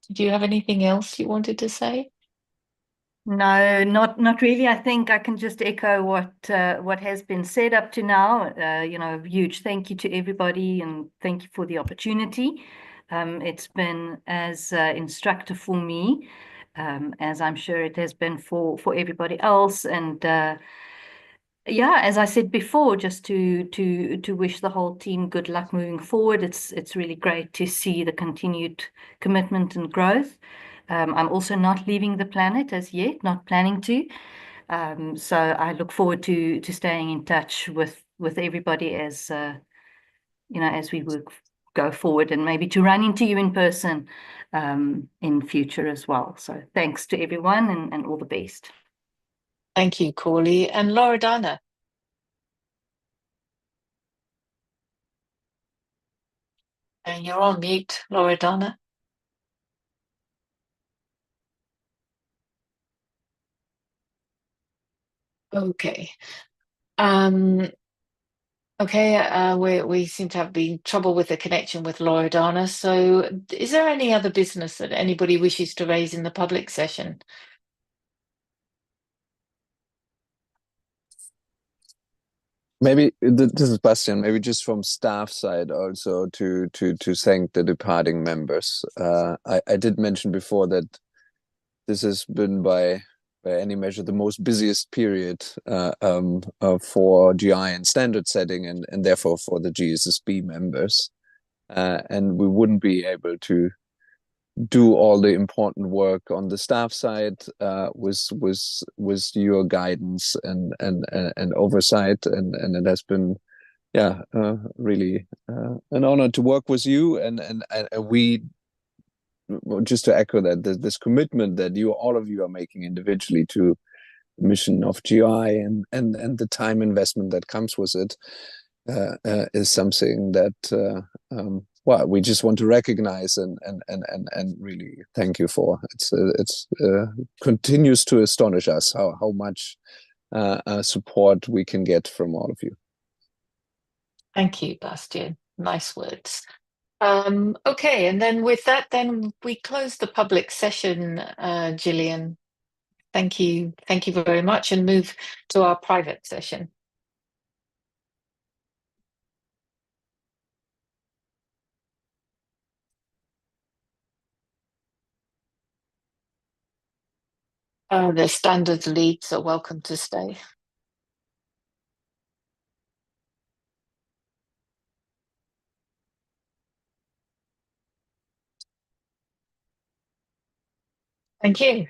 did you have anything else you wanted to say? No, not really. I think I can just echo what has been said up to now. A huge thank you to everybody, and thank you for the opportunity. It's been as instructive for me, as I'm sure it has been for everybody else. And yeah, as I said before, just to wish the whole team good luck moving forward. It's really great to see the continued commitment and growth. I'm also not leaving the planet as yet, not planning to. So I look forward to staying in touch with everybody as as we go forward, and maybe to run into you in person in future as well. So thanks to everyone, and all the best. Thank you, Corley. And Loredana. And you're on mute, Loredana. Okay. Okay, we seem to have been trouble with the connection with Loredana. So is there any other business that anybody wishes to raise in the public session? Maybe this is Bastian. Maybe just from staff side also to thank the departing members. I did mention before that this has been by any measure the most busiest period for GI and standard setting, and therefore for the GSSB members. And we wouldn't be able to do all the important work on the staff side with your guidance and oversight, and it has been really an honor to work with you, and we, just to echo that, this commitment that all of you are making individually to the mission of GI, and the time investment that comes with it is something that well, we just want to recognize and really thank you for. It's continues to astonish us how much support we can get from all of you. Thank you, Bastian. Nice words. Okay, and then with that, then we close the public session, Gillian. Thank you very much, and move to our private session. The standards leads are welcome to stay. Thank you.